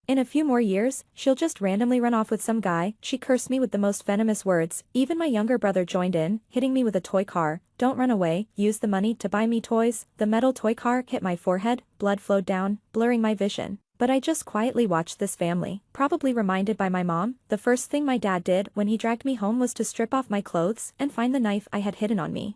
Speaker 1: In a few more years, she'll just randomly run off with some guy. She cursed me with the most venomous words. Even my younger brother joined in, hitting me with a toy car. Don't run away, use the money to buy me toys. The metal toy car hit my forehead, blood flowed down, blurring my vision. But I just quietly watched this family, probably reminded by my mom. The first thing my dad did when he dragged me home was to strip off my clothes and find the knife I had hidden on me.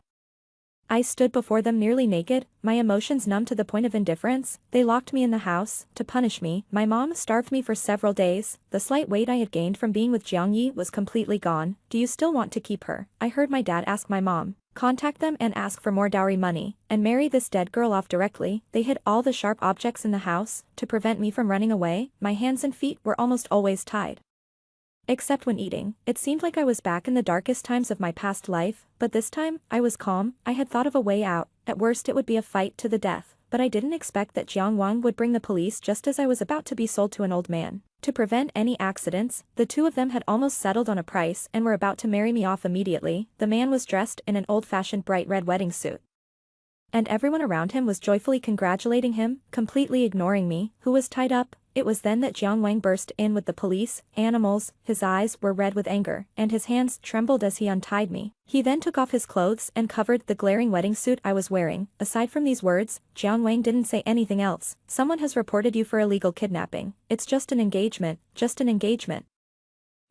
Speaker 1: I stood before them nearly naked, my emotions numb to the point of indifference. They locked me in the house to punish me. My mom starved me for several days. The slight weight I had gained from being with Jiang Yi was completely gone. Do you still want to keep her? I heard my dad ask my mom. Contact them and ask for more dowry money, and marry this dead girl off directly. They hid all the sharp objects in the house to prevent me from running away. My hands and feet were almost always tied. Except when eating, it seemed like I was back in the darkest times of my past life, but this time, I was calm. I had thought of a way out. At worst it would be a fight to the death, but I didn't expect that Jiang Wang would bring the police just as I was about to be sold to an old man. To prevent any accidents, the two of them had almost settled on a price and were about to marry me off immediately. The man was dressed in an old-fashioned bright red wedding suit, and everyone around him was joyfully congratulating him, completely ignoring me, who was tied up. It was then that Jiang Wang burst in with the police animals. His eyes were red with anger, and his hands trembled as he untied me. He then took off his clothes and covered the glaring wedding suit I was wearing. Aside from these words, Jiang Wang didn't say anything else. Someone has reported you for illegal kidnapping. It's just an engagement, just an engagement.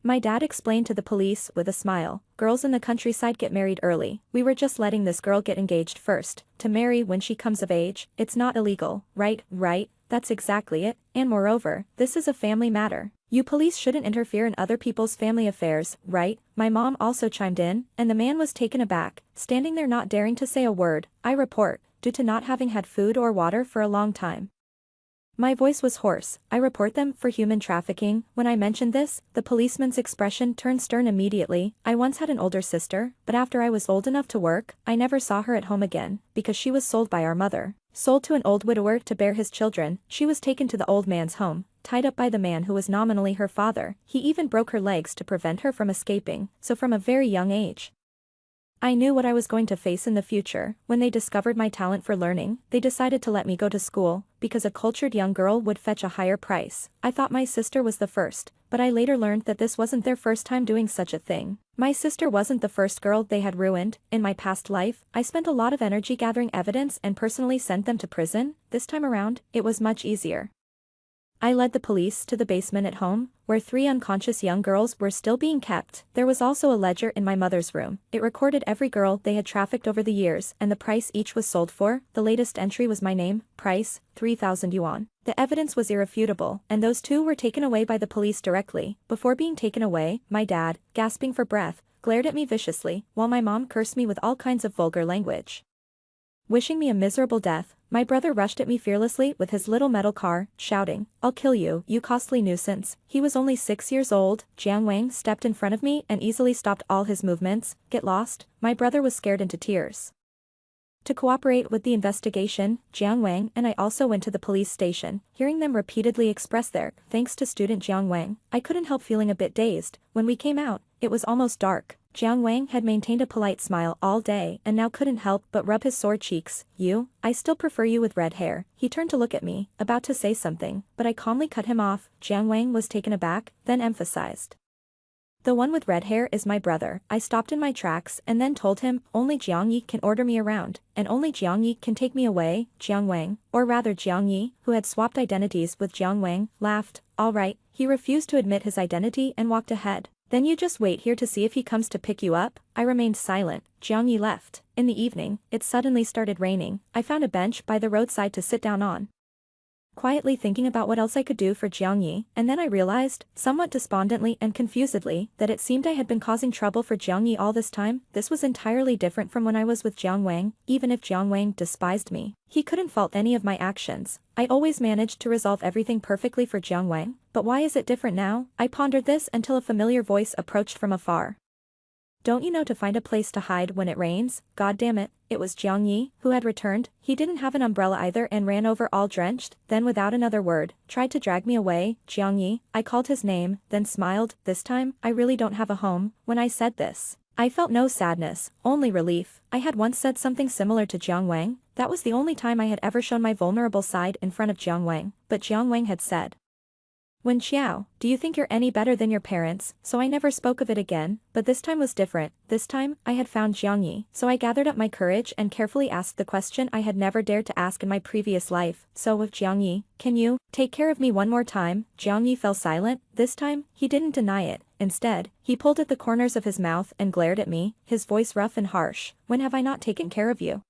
Speaker 1: My dad explained to the police with a smile. Girls in the countryside get married early. We were just letting this girl get engaged first, to marry when she comes of age. It's not illegal, right? Right? that's exactly it, and moreover, this is a family matter. You police shouldn't interfere in other people's family affairs, right? My mom also chimed in, and the man was taken aback, standing there not daring to say a word. I report, due to not having had food or water for a long time. My voice was hoarse. I report them for human trafficking. When I mentioned this, the policeman's expression turned stern immediately. I once had an older sister, but after I was old enough to work, I never saw her at home again, because she was sold by our mother. Sold to an old widower to bear his children, she was taken to the old man's home, tied up by the man who was nominally her father. He even broke her legs to prevent her from escaping, so from a very young age, I knew what I was going to face in the future. When they discovered my talent for learning, they decided to let me go to school, because a cultured young girl would fetch a higher price. I thought my sister was the first, but I later learned that this wasn't their first time doing such a thing. My sister wasn't the first girl they had ruined. In my past life, I spent a lot of energy gathering evidence and personally sent them to prison. This time around, it was much easier. I led the police to the basement at home, where 3 unconscious young girls were still being kept. There was also a ledger in my mother's room. It recorded every girl they had trafficked over the years and the price each was sold for. The latest entry was my name, price, 3,000 yuan. The evidence was irrefutable, and those 2 were taken away by the police directly. Before being taken away, my dad, gasping for breath, glared at me viciously, while my mom cursed me with all kinds of vulgar language. Wishing me a miserable death, my brother rushed at me fearlessly with his little metal car, shouting, "I'll kill you, you costly nuisance." He was only 6 years old. Jiang Wang stepped in front of me and easily stopped all his movements. Get lost. My brother was scared into tears. To cooperate with the investigation, Jiang Wang and I also went to the police station. Hearing them repeatedly express their thanks to student Jiang Wang, I couldn't help feeling a bit dazed. When we came out, it was almost dark. Jiang Wang had maintained a polite smile all day and now couldn't help but rub his sore cheeks. "You? I still prefer you with red hair." He turned to look at me, about to say something, but I calmly cut him off. Jiang Wang was taken aback, then emphasized, "The one with red hair is my brother." I stopped in my tracks and then told him, only Jiang Yi can order me around, and only Jiang Yi can take me away. Jiang Wang, or rather Jiang Yi, who had swapped identities with Jiang Wang, laughed. "All right." He refused to admit his identity and walked ahead. "Then you just wait here to see if he comes to pick you up." I remained silent. Jiang Yi left. In the evening, it suddenly started raining. I found a bench by the roadside to sit down on, quietly thinking about what else I could do for Jiang Yi, and then I realized, somewhat despondently and confusedly, that it seemed I had been causing trouble for Jiang Yi all this time. This was entirely different from when I was with Jiang Wang. Even if Jiang Wang despised me, he couldn't fault any of my actions. I always managed to resolve everything perfectly for Jiang Wang, but why is it different now? I pondered this until a familiar voice approached from afar. "Don't you know to find a place to hide when it rains?" God damn it, it was Jiang Yi, who had returned. He didn't have an umbrella either and ran over all drenched, then without another word, tried to drag me away. "Jiang Yi," I called his name, then smiled. This time, I really don't have a home. When I said this, I felt no sadness, only relief. I had once said something similar to Jiang Wang. That was the only time I had ever shown my vulnerable side in front of Jiang Wang, but Jiang Wang had said, "Wen Xiao, do you think you're any better than your parents?" So I never spoke of it again, but this time was different. This time, I had found Jiang Yi, so I gathered up my courage and carefully asked the question I had never dared to ask in my previous life. "So with Jiang Yi, can you take care of me one more time?" Jiang Yi fell silent. This time, he didn't deny it. Instead, he pulled at the corners of his mouth and glared at me, his voice rough and harsh. "When have I not taken care of you?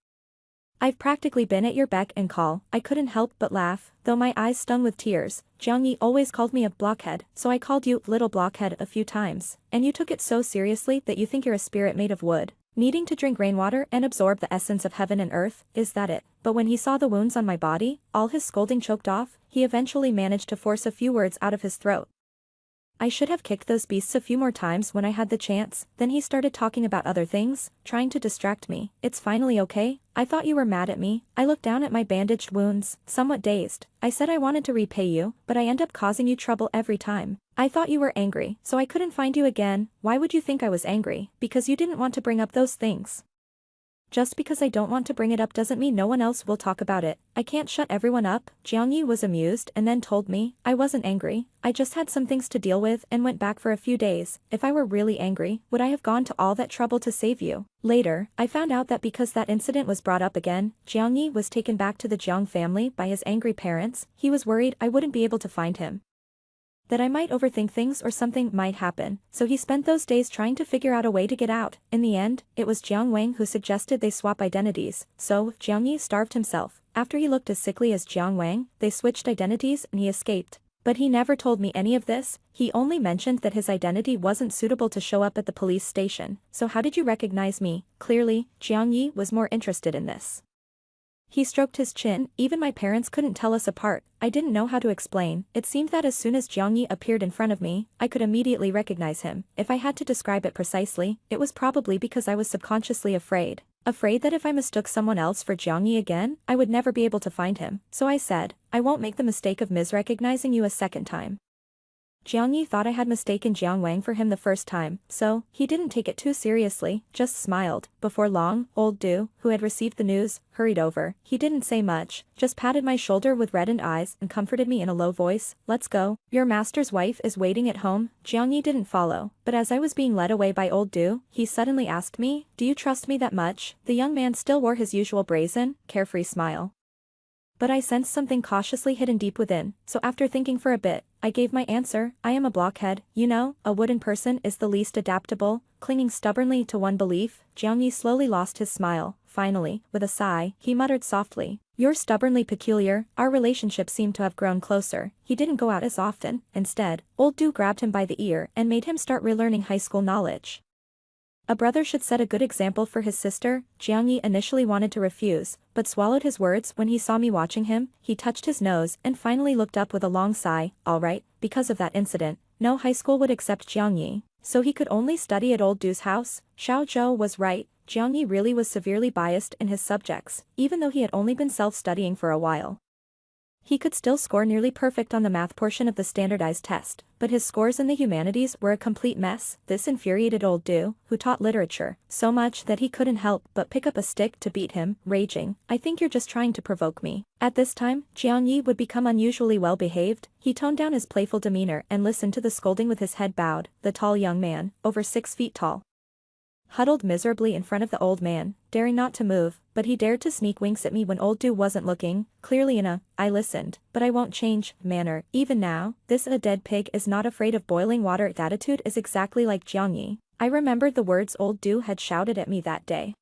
Speaker 1: I've practically been at your beck and call." I couldn't help but laugh, though my eyes stung with tears. "Jiang Yi always called me a blockhead, so I called you little blockhead a few times, and you took it so seriously that you think you're a spirit made of wood, needing to drink rainwater and absorb the essence of heaven and earth. Is that it?" But when he saw the wounds on my body, all his scolding choked off, he eventually managed to force a few words out of his throat. "I should have kicked those beasts a few more times when I had the chance." Then he started talking about other things, trying to distract me. "It's finally okay? I thought you were mad at me." I looked down at my bandaged wounds, somewhat dazed. "I said I wanted to repay you, but I end up causing you trouble every time. I thought you were angry, so I couldn't find you again." "Why would you think I was angry?" "Because you didn't want to bring up those things." "Just because I don't want to bring it up doesn't mean no one else will talk about it. I can't shut everyone up." Jiang Yi was amused and then told me, "I wasn't angry. I just had some things to deal with and went back for a few days. If I were really angry, would I have gone to all that trouble to save you?" Later, I found out that because that incident was brought up again, Jiang Yi was taken back to the Jiang family by his angry parents. He was worried I wouldn't be able to find him, that I might overthink things or something might happen, so he spent those days trying to figure out a way to get out. In the end, it was Jiang Wang who suggested they swap identities, so Jiang Yi starved himself, After he looked as sickly as Jiang Wang, they switched identities and he escaped. But he never told me any of this, he only mentioned that his identity wasn't suitable to show up at the police station. So how did you recognize me? Clearly, Jiang Yi was more interested in this. He stroked his chin, even my parents couldn't tell us apart. I didn't know how to explain. It seemed that as soon as Jiang Yi appeared in front of me, I could immediately recognize him. If I had to describe it precisely, it was probably because I was subconsciously afraid. Afraid that if I mistook someone else for Jiang Yi again, I would never be able to find him. So I said, I won't make the mistake of misrecognizing you a second time. Jiang Yi thought I had mistaken Jiang Wang for him the first time, so he didn't take it too seriously, just smiled. Before long, old Du, who had received the news, hurried over. He didn't say much, just patted my shoulder with reddened eyes and comforted me in a low voice. Let's go. Your master's wife is waiting at home. Jiang Yi didn't follow, but as I was being led away by old Du, he suddenly asked me, do you trust me that much? The young man still wore his usual brazen, carefree smile. But I sensed something cautiously hidden deep within, so after thinking for a bit, I gave my answer. I am a blockhead, you know, a wooden person is the least adaptable, clinging stubbornly to one belief. Jiang Yi slowly lost his smile. Finally, with a sigh, he muttered softly, you're stubbornly peculiar. Our relationship seemed to have grown closer. He didn't go out as often. Instead, old Du grabbed him by the ear and made him start relearning high school knowledge. A brother should set a good example for his sister. Jiang Yi initially wanted to refuse, but swallowed his words when he saw me watching him. He touched his nose and finally looked up with a long sigh. All right, because of that incident, no high school would accept Jiang Yi, so he could only study at old Du's house. Xiao Zhou was right. Jiang Yi really was severely biased in his subjects, even though he had only been self-studying for a while. He could still score nearly perfect on the math portion of the standardized test, but his scores in the humanities were a complete mess. This infuriated old Du, who taught literature, so much that he couldn't help but pick up a stick to beat him, raging, I think you're just trying to provoke me. At this time, Jiang Yi would become unusually well-behaved. He toned down his playful demeanor and listened to the scolding with his head bowed. The tall young man, over 6 feet tall, huddled miserably in front of the old man, daring not to move, but he dared to sneak winks at me when old Du wasn't looking, clearly in a, I listened, but I won't change, manner. Even now, this a dead pig is not afraid of boiling water attitude is exactly like Jiang Yi. I remembered the words old Du had shouted at me that day.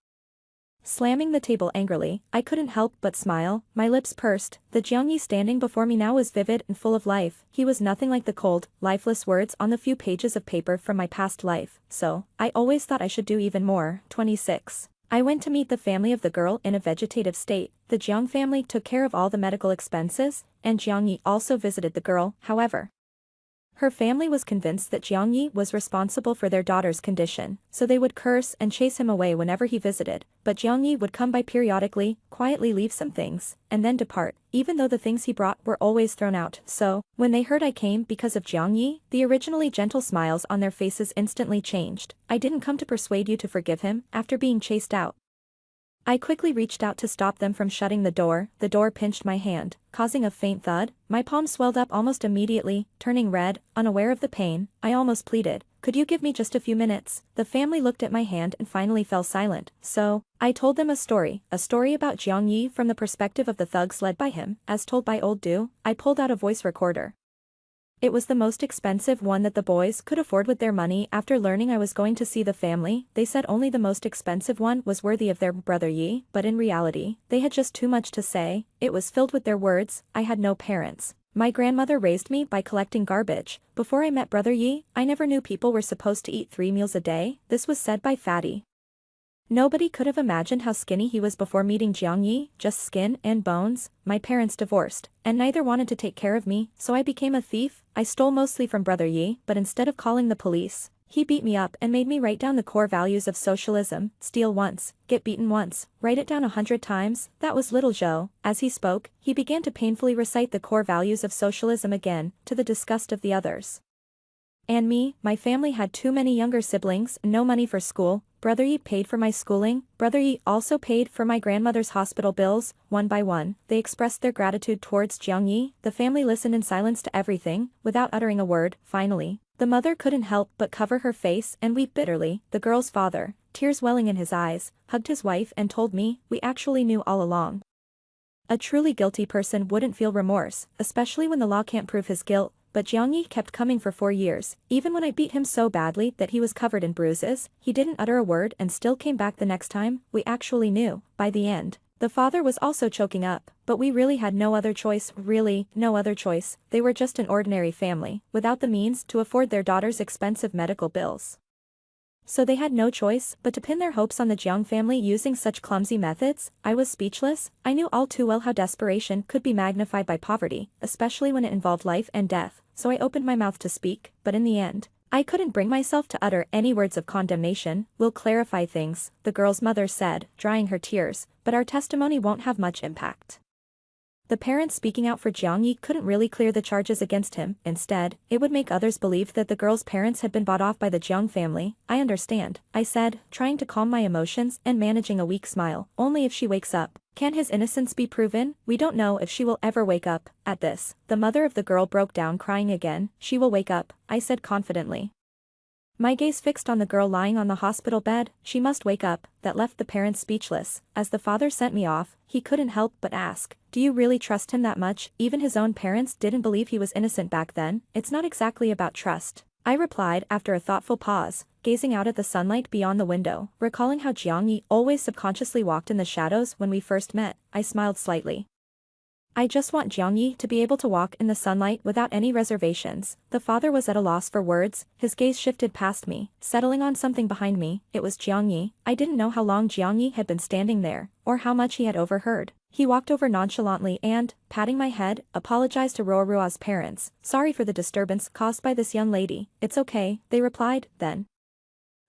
Speaker 1: Slamming the table angrily, I couldn't help but smile, my lips pursed. The Jiang Yi standing before me now was vivid and full of life. He was nothing like the cold, lifeless words on the few pages of paper from my past life, so, I always thought I should do even more. 26. I went to meet the family of the girl in a vegetative state. The Jiang family took care of all the medical expenses, and Jiang Yi also visited the girl. However, her family was convinced that Jiang Yi was responsible for their daughter's condition, so they would curse and chase him away whenever he visited, but Jiang Yi would come by periodically, quietly leave some things, and then depart, even though the things he brought were always thrown out. So, when they heard I came because of Jiang Yi, the originally gentle smiles on their faces instantly changed. I didn't come to persuade you to forgive him after being chased out. I quickly reached out to stop them from shutting the door pinched my hand, causing a faint thud. My palm swelled up almost immediately, turning red, unaware of the pain. I almost pleaded, could you give me just a few minutes? The family looked at my hand and finally fell silent, so, I told them a story about Jiang Yi from the perspective of the thugs led by him, as told by old Du. I pulled out a voice recorder. It was the most expensive one that the boys could afford with their money. After learning I was going to see the family, they said only the most expensive one was worthy of their brother Yi, but in reality, they had just too much to say. It was filled with their words. I had no parents. My grandmother raised me by collecting garbage. Before I met brother Yi, I never knew people were supposed to eat 3 meals a day. This was said by Fatty. Nobody could have imagined how skinny he was before meeting Jiang Yi, just skin and bones. My parents divorced, and neither wanted to take care of me, so I became a thief. I stole mostly from brother Yi, but instead of calling the police, he beat me up and made me write down the core values of socialism. Steal once, get beaten once, write it down 100 times. That was little Zhou. As he spoke, he began to painfully recite the core values of socialism again, to the disgust of the others. And me, my family had too many younger siblings, no money for school. Brother Yi paid for my schooling. Brother Yi also paid for my grandmother's hospital bills. One by one, they expressed their gratitude towards Jiang Yi. The family listened in silence to everything, without uttering a word. Finally, the mother couldn't help but cover her face and weep bitterly. The girl's father, tears welling in his eyes, hugged his wife and told me, we actually knew all along. A truly guilty person wouldn't feel remorse, especially when the law can't prove his guilt. But Jiang Yi kept coming for 4 years. Even when I beat him so badly that he was covered in bruises, he didn't utter a word and still came back the next time. We actually knew. By the end, The father was also choking up, but we really had no other choice, really, no other choice. They were just an ordinary family, without the means to afford their daughter's expensive medical bills. So they had no choice but to pin their hopes on the Jiang family using such clumsy methods. I was speechless. I knew all too well how desperation could be magnified by poverty, especially when it involved life and death, so I opened my mouth to speak, but in the end, I couldn't bring myself to utter any words of condemnation. "We'll clarify things," the girl's mother said, drying her tears, "but our testimony won't have much impact." The parents speaking out for Jiang Yi couldn't really clear the charges against him. Instead, it would make others believe that the girl's parents had been bought off by the Jiang family. "I understand," I said, trying to calm my emotions and managing a weak smile. "Only if she wakes up. Can his innocence be proven? We don't know if she will ever wake up." At this, the mother of the girl broke down crying again. "She will wake up," I said confidently. My gaze fixed on the girl lying on the hospital bed. "She must wake up." That left the parents speechless. As the father sent me off, he couldn't help but ask, "Do you really trust him that much?" Even his own parents didn't believe he was innocent back then. "It's not exactly about trust," I replied after a thoughtful pause, gazing out at the sunlight beyond the window. Recalling how Jiang Yi always subconsciously walked in the shadows when we first met, I smiled slightly. "I just want Jiang Yi to be able to walk in the sunlight without any reservations." The father was at a loss for words. His gaze shifted past me, settling on something behind me. It was Jiang Yi. I didn't know how long Jiang Yi had been standing there, or how much he had overheard. He walked over nonchalantly and, patting my head, apologized to Ruorua's parents. "Sorry for the disturbance caused by this young lady." "It's okay," they replied. Then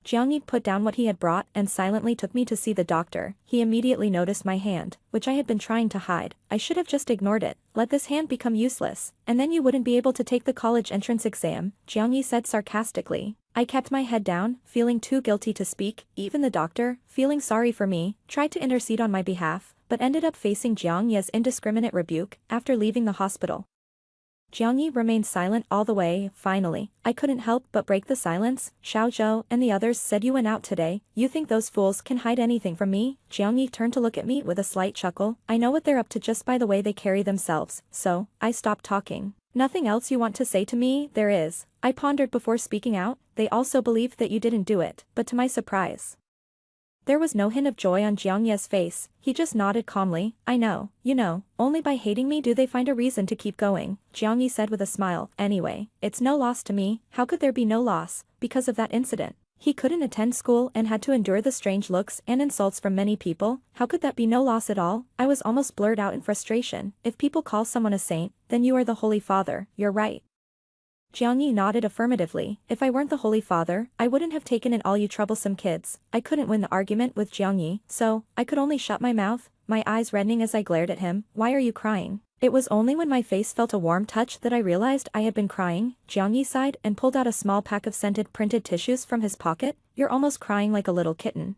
Speaker 1: Jiang Yi put down what he had brought and silently took me to see the doctor. He immediately noticed my hand, which I had been trying to hide. "I should have just ignored it. Let this hand become useless, and then you wouldn't be able to take the college entrance exam," Jiang Yi said sarcastically. I kept my head down, feeling too guilty to speak. Even the doctor, feeling sorry for me, tried to intercede on my behalf, but ended up facing Jiang Yi's indiscriminate rebuke. After leaving the hospital, Jiang Yi remained silent all the way. Finally, I couldn't help but break the silence. "Xiao Zhou and the others said you went out today. You think those fools can hide anything from me?" Jiang Yi turned to look at me with a slight chuckle. "I know what they're up to just by the way they carry themselves." So, I stopped talking. "Nothing else you want to say to me?" "There is," I pondered before speaking out. "They also believed that you didn't do it." But to my surprise, there was no hint of joy on Jiang Ye's face. He just nodded calmly. "I know, you know, only by hating me do they find a reason to keep going," Jiang Yi said with a smile. "Anyway, it's no loss to me." "How could there be no loss?" "Because of that incident. He couldn't attend school and had to endure the strange looks and insults from many people. How could that be no loss at all?" I was almost blurred out in frustration. "If people call someone a saint, then you are the Holy Father." "You're right." Jiang Yi nodded affirmatively. "If I weren't the Holy Father, I wouldn't have taken in all you troublesome kids." I couldn't win the argument with Jiang Yi, so I could only shut my mouth, my eyes reddening as I glared at him. "Why are you crying?" It was only when my face felt a warm touch that I realized I had been crying. Jiang Yi sighed and pulled out a small pack of scented printed tissues from his pocket. "You're almost crying like a little kitten.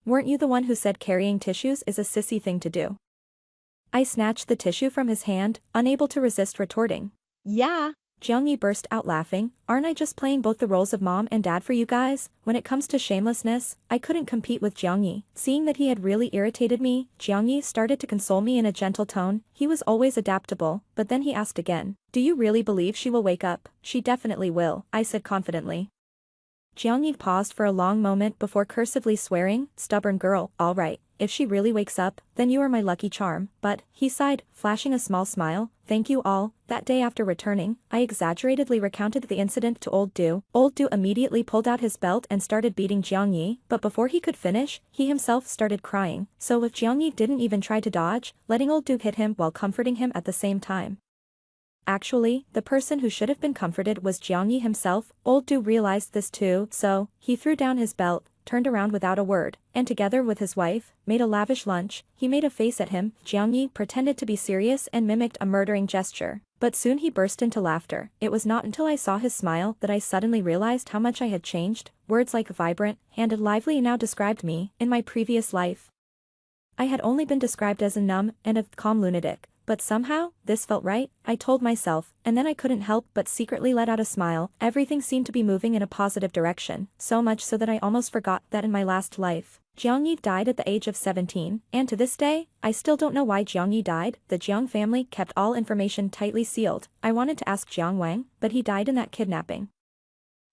Speaker 1: Weren't you the one who said carrying tissues is a sissy thing to do?" I snatched the tissue from his hand, unable to resist retorting.
Speaker 2: "Yeah."
Speaker 1: Jiang Yi burst out laughing. "Aren't I just playing both the roles of mom and dad for you guys?" When it comes to shamelessness, I couldn't compete with Jiang Yi. Seeing that he had really irritated me, Jiang Yi started to console me in a gentle tone. He was always adaptable, but then he asked again. "Do you really believe she will wake up?" "She definitely will," I said confidently. Jiang Yi paused for a long moment before cursively swearing. "Stubborn girl, all right. If she really wakes up, then you are my lucky charm." "But," he sighed, flashing a small smile, "thank you all." That day after returning, I exaggeratedly recounted the incident to Old Du. Old Du immediately pulled out his belt and started beating Jiang Yi, but before he could finish, he himself started crying. So if Jiang Yi didn't even try to dodge, letting Old Du hit him while comforting him at the same time. Actually, the person who should have been comforted was Jiang Yi himself. Old Du realized this too, so he threw down his belt, turned around without a word, and together with his wife, made a lavish lunch. He made a face at him. Jiang Yi pretended to be serious and mimicked a murdering gesture. But soon he burst into laughter. It was not until I saw his smile that I suddenly realized how much I had changed. Words like vibrant and lively now described me. In my previous life, I had only been described as a numb and a calm lunatic. But somehow, this felt right, I told myself, and then I couldn't help but secretly let out a smile. Everything seemed to be moving in a positive direction, so much so that I almost forgot that in my last life, Jiang Yi died at the age of 17, and to this day, I still don't know why Jiang Yi died. The Jiang family kept all information tightly sealed. I wanted to ask Jiang Wang, but he died in that kidnapping.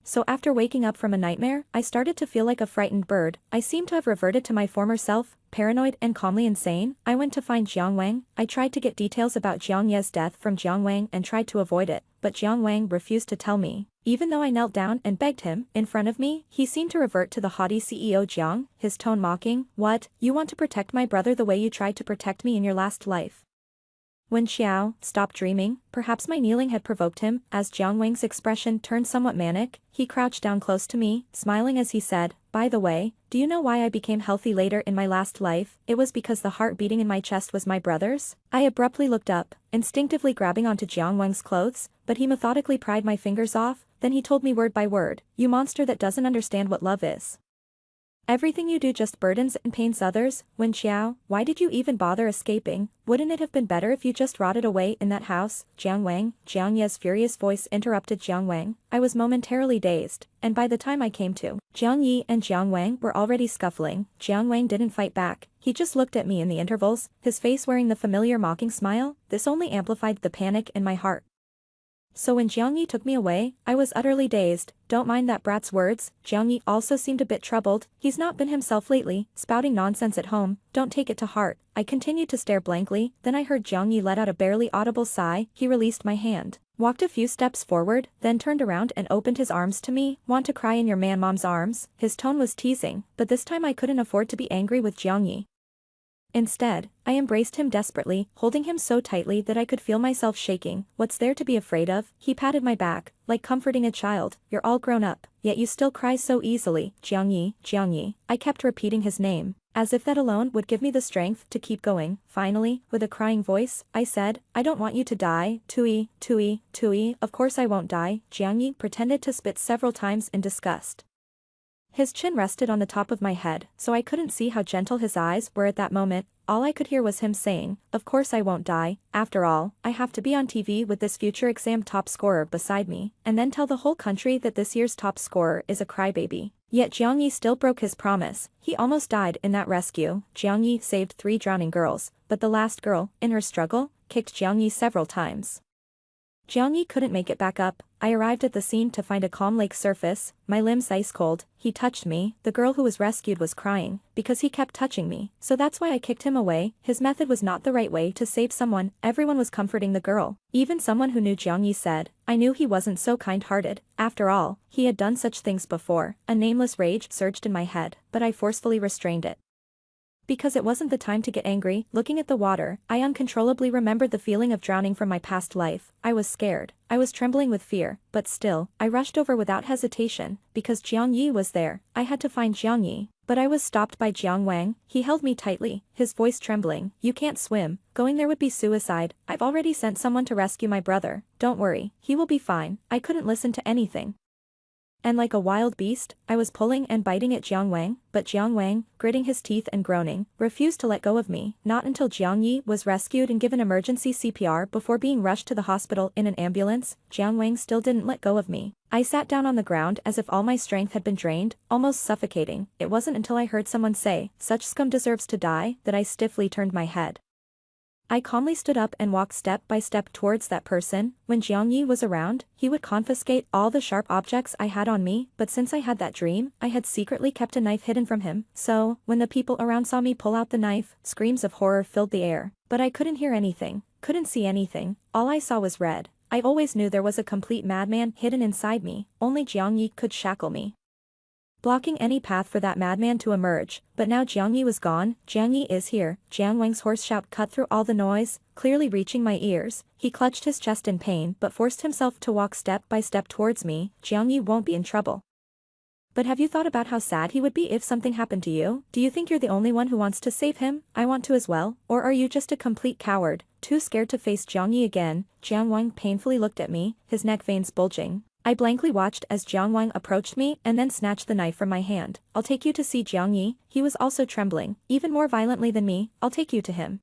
Speaker 1: So after waking up from a nightmare, I started to feel like a frightened bird. I seemed to have reverted to my former self, paranoid and calmly insane. I went to find Jiang Wang. I tried to get details about Jiang Ye's death from Jiang Wang and tried to avoid it, but Jiang Wang refused to tell me. Even though I knelt down and begged him, in front of me, he seemed to revert to the haughty CEO Jiang, his tone mocking. What, you want to protect my brother the way you tried to protect me in your last life? When Xiao stopped dreaming, perhaps my kneeling had provoked him. As Jiang Wang's expression turned somewhat manic, he crouched down close to me, smiling as he said, by the way, do you know why I became healthy later in my last life? It was because the heart beating in my chest was my brother's. I abruptly looked up, instinctively grabbing onto Jiang Wang's clothes, but he methodically pried my fingers off. Then he told me word by word, you monster that doesn't understand what love is. Everything you do just burdens and pains others. Wen Xiao, why did you even bother escaping? Wouldn't it have been better if you just rotted away in that house? Jiang Wang, Jiang Ye's furious voice interrupted Jiang Wang. I was momentarily dazed, and by the time I came to, Jiang Yi and Jiang Wang were already scuffling. Jiang Wang didn't fight back. He just looked at me in the intervals, his face wearing the familiar mocking smile. This only amplified the panic in my heart. So when Jiang Yi took me away, I was utterly dazed. Don't mind that brat's words. Jiang Yi also seemed a bit troubled. He's not been himself lately, spouting nonsense at home. Don't take it to heart. I continued to stare blankly. Then I heard Jiang Yi let out a barely audible sigh. He released my hand, walked a few steps forward, then turned around and opened his arms to me. Want to cry in your man-mom's arms? His tone was teasing, but this time I couldn't afford to be angry with Jiang Yi. Instead, I embraced him desperately, holding him so tightly that I could feel myself shaking. What's there to be afraid of? He patted my back, like comforting a child. You're all grown up, yet you still cry so easily. Jiang Yi, Jiang Yi. I kept repeating his name, as if that alone would give me the strength to keep going. Finally, with a crying voice, I said, I don't want you to die. Tui, Tui, Tui. Of course I won't die. Jiang Yi pretended to spit several times in disgust. His chin rested on the top of my head, so I couldn't see how gentle his eyes were at that moment. All I could hear was him saying, of course I won't die. After all, I have to be on TV with this future exam top scorer beside me, and then tell the whole country that this year's top scorer is a crybaby. Yet Jiang Yi still broke his promise. He almost died in that rescue. Jiang Yi saved 3 drowning girls, but the last girl, in her struggle, kicked Jiang Yi several times. Jiang Yi couldn't make it back up. I arrived at the scene to find a calm lake surface, my limbs ice cold. He touched me. The girl who was rescued was crying, because he kept touching me, so that's why I kicked him away. His method was not the right way to save someone. Everyone was comforting the girl. Even someone who knew Jiang Yi said, I knew he wasn't so kind-hearted. After all, he had done such things before. A nameless rage surged in my head, but I forcefully restrained it. Because it wasn't the time to get angry. Looking at the water, I uncontrollably remembered the feeling of drowning from my past life. I was scared. I was trembling with fear, but still, I rushed over without hesitation. Because Jiang Yi was there, I had to find Jiang Yi. But I was stopped by Jiang Wang. He held me tightly, his voice trembling. You can't swim. Going there would be suicide. I've already sent someone to rescue my brother. Don't worry, he will be fine. I couldn't listen to anything. And like a wild beast, I was pulling and biting at Jiang Wang, but Jiang Wang, gritting his teeth and groaning, refused to let go of me. Not until Jiang Yi was rescued and given emergency CPR before being rushed to the hospital in an ambulance, Jiang Wang still didn't let go of me. I sat down on the ground as if all my strength had been drained, almost suffocating. It wasn't until I heard someone say, such scum deserves to die, that I stiffly turned my head. I calmly stood up and walked step by step towards that person. When Jiang Yi was around, he would confiscate all the sharp objects I had on me, but since I had that dream, I had secretly kept a knife hidden from him. So, when the people around saw me pull out the knife, screams of horror filled the air. But I couldn't hear anything, couldn't see anything. All I saw was red. I always knew there was a complete madman hidden inside me. Only Jiang Yi could shackle me, blocking any path for that madman to emerge. But now Jiang Yi was gone. Jiang Yi is here. Jiang Wang's hoarse shout cut through all the noise, clearly reaching my ears. He clutched his chest in pain but forced himself to walk step by step towards me. Jiang Yi won't be in trouble. But have you thought about how sad he would be if something happened to you? Do you think you're the only one who wants to save him? I want to as well. Or are you just a complete coward, too scared to face Jiang Yi again? Jiang Wang painfully looked at me, his neck veins bulging. I blankly watched as Jiang Wang approached me and then snatched the knife from my hand. I'll take you to see Jiang Yi. He was also trembling, even more violently than me. I'll take you to him.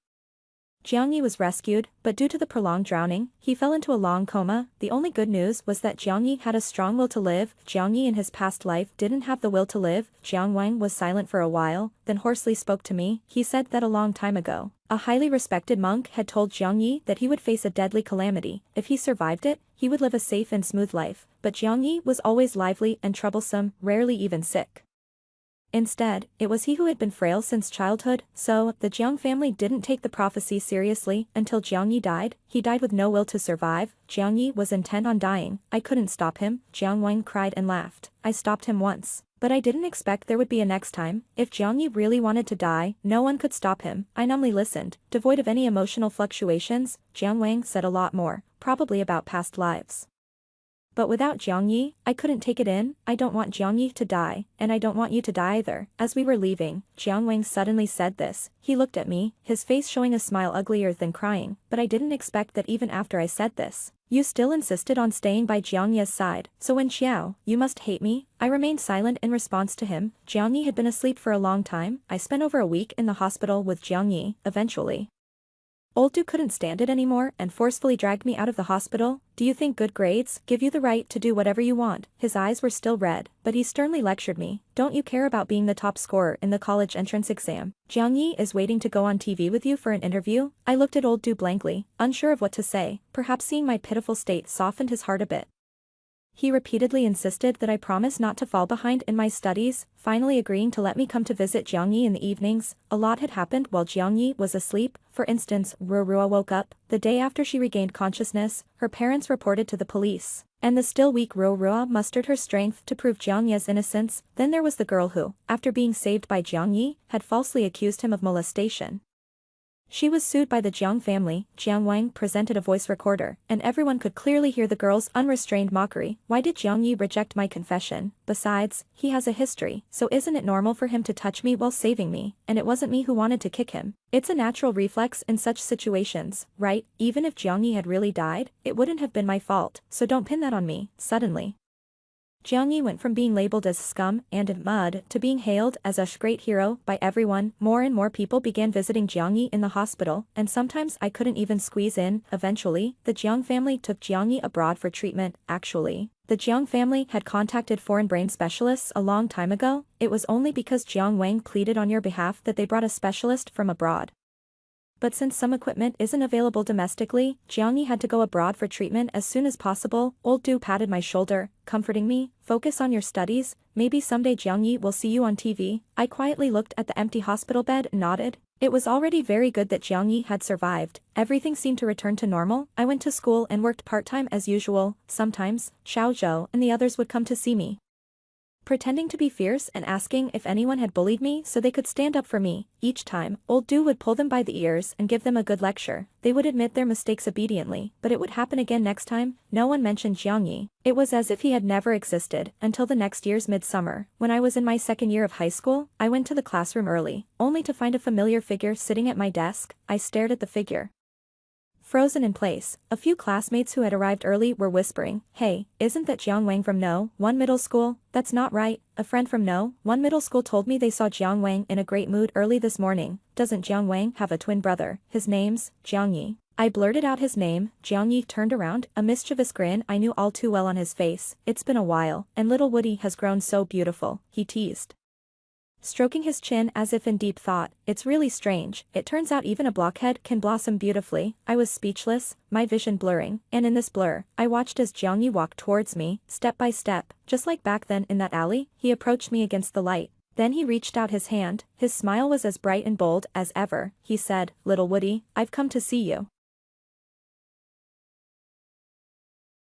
Speaker 1: Jiang Yi was rescued, but due to the prolonged drowning, he fell into a long coma. The only good news was that Jiang Yi had a strong will to live. Jiang Yi in his past life didn't have the will to live. Jiang Wang was silent for a while, then hoarsely spoke to me. He said that a long time ago, A highly respected monk had told Jiang Yi that he would face a deadly calamity. If he survived it, he would live a safe and smooth life, but Jiang Yi was always lively and troublesome, rarely even sick. Instead, it was he who had been frail since childhood, so, the Jiang family didn't take the prophecy seriously until Jiang Yi died. He died with no will to survive. Jiang Yi was intent on dying. I couldn't stop him. Jiang Wang cried and laughed. I stopped him once. But I didn't expect there would be a next time. If Jiang Yi really wanted to die, no one could stop him. I numbly listened. Devoid of any emotional fluctuations, Jiang Wang said a lot more, probably about past lives. But without Jiang Yi, I couldn't take it in. I don't want Jiang Yi to die, and I don't want you to die either. As we were leaving, Jiang Wang suddenly said this. He looked at me, his face showing a smile uglier than crying, but I didn't expect that even after I said this. You still insisted on staying by Jiang Yi's side, so when Xiao, you must hate me? I remained silent in response to him. Jiang Yi had been asleep for a long time. I spent over a week in the hospital with Jiang Yi, eventually. Old Du couldn't stand it anymore and forcefully dragged me out of the hospital. Do you think good grades give you the right to do whatever you want? His eyes were still red, but he sternly lectured me. Don't you care about being the top scorer in the college entrance exam? Jiang Yi is waiting to go on TV with you for an interview? I looked at Old Du blankly, unsure of what to say. Perhaps seeing my pitiful state softened his heart a bit. He repeatedly insisted that I promise not to fall behind in my studies, finally agreeing to let me come to visit Jiang Yi in the evenings. A lot had happened while Jiang Yi was asleep. For instance, Ruorua woke up. The day after she regained consciousness, her parents reported to the police. And the still weak Ruorua mustered her strength to prove Jiang Yi's innocence. Then there was the girl who, after being saved by Jiang Yi, had falsely accused him of molestation. She was sued by the Jiang family. Jiang Wang presented a voice recorder, and everyone could clearly hear the girl's unrestrained mockery. Why did Jiang Yi reject my confession? Besides, he has a history, so isn't it normal for him to touch me while saving me? And it wasn't me who wanted to kick him. It's a natural reflex in such situations, right? Even if Jiang Yi had really died, it wouldn't have been my fault, so don't pin that on me. Suddenly, Jiang Yi went from being labeled as scum and mud to being hailed as a great hero by everyone. More and more people began visiting Jiang Yi in the hospital, and sometimes I couldn't even squeeze in. Eventually, the Jiang family took Jiang Yi abroad for treatment. Actually, the Jiang family had contacted foreign brain specialists a long time ago. It was only because Jiang Wang pleaded on your behalf that they brought a specialist from abroad. But since some equipment isn't available domestically, Jiang Yi had to go abroad for treatment as soon as possible. Old Du patted my shoulder, comforting me. Focus on your studies, maybe someday Jiang Yi will see you on TV. I quietly looked at the empty hospital bed and nodded. It was already very good that Jiang Yi had survived. Everything seemed to return to normal. I went to school and worked part-time as usual. Sometimes, Xiao Zhou and the others would come to see me, pretending to be fierce and asking if anyone had bullied me so they could stand up for me. Each time, Old Du would pull them by the ears and give them a good lecture. They would admit their mistakes obediently, but it would happen again next time. No one mentioned Jiang Yi. It was as if he had never existed until the next year's midsummer. When I was in my second year of high school, I went to the classroom early, only to find a familiar figure sitting at my desk. I stared at the figure, frozen in place. A few classmates who had arrived early were whispering, "Hey, isn't that Jiang Wang from No. 1 middle school? That's not right." A friend from No. 1 middle school told me they saw Jiang Wang in a great mood early this morning. Doesn't Jiang Wang have a twin brother? His name's Jiang Yi. I blurted out his name. Jiang Yi turned around, a mischievous grin I knew all too well on his face. It's been a while, and little Woody has grown so beautiful, he teased, stroking his chin as if in deep thought. It's really strange. It turns out even a blockhead can blossom beautifully. I was speechless, my vision blurring, and in this blur, I watched as Jiang Yi walked towards me, step by step, just like back then in that alley. He approached me against the light. Then he reached out his hand. His smile was as bright and bold as ever. He said, "Little Woody, I've come to see you."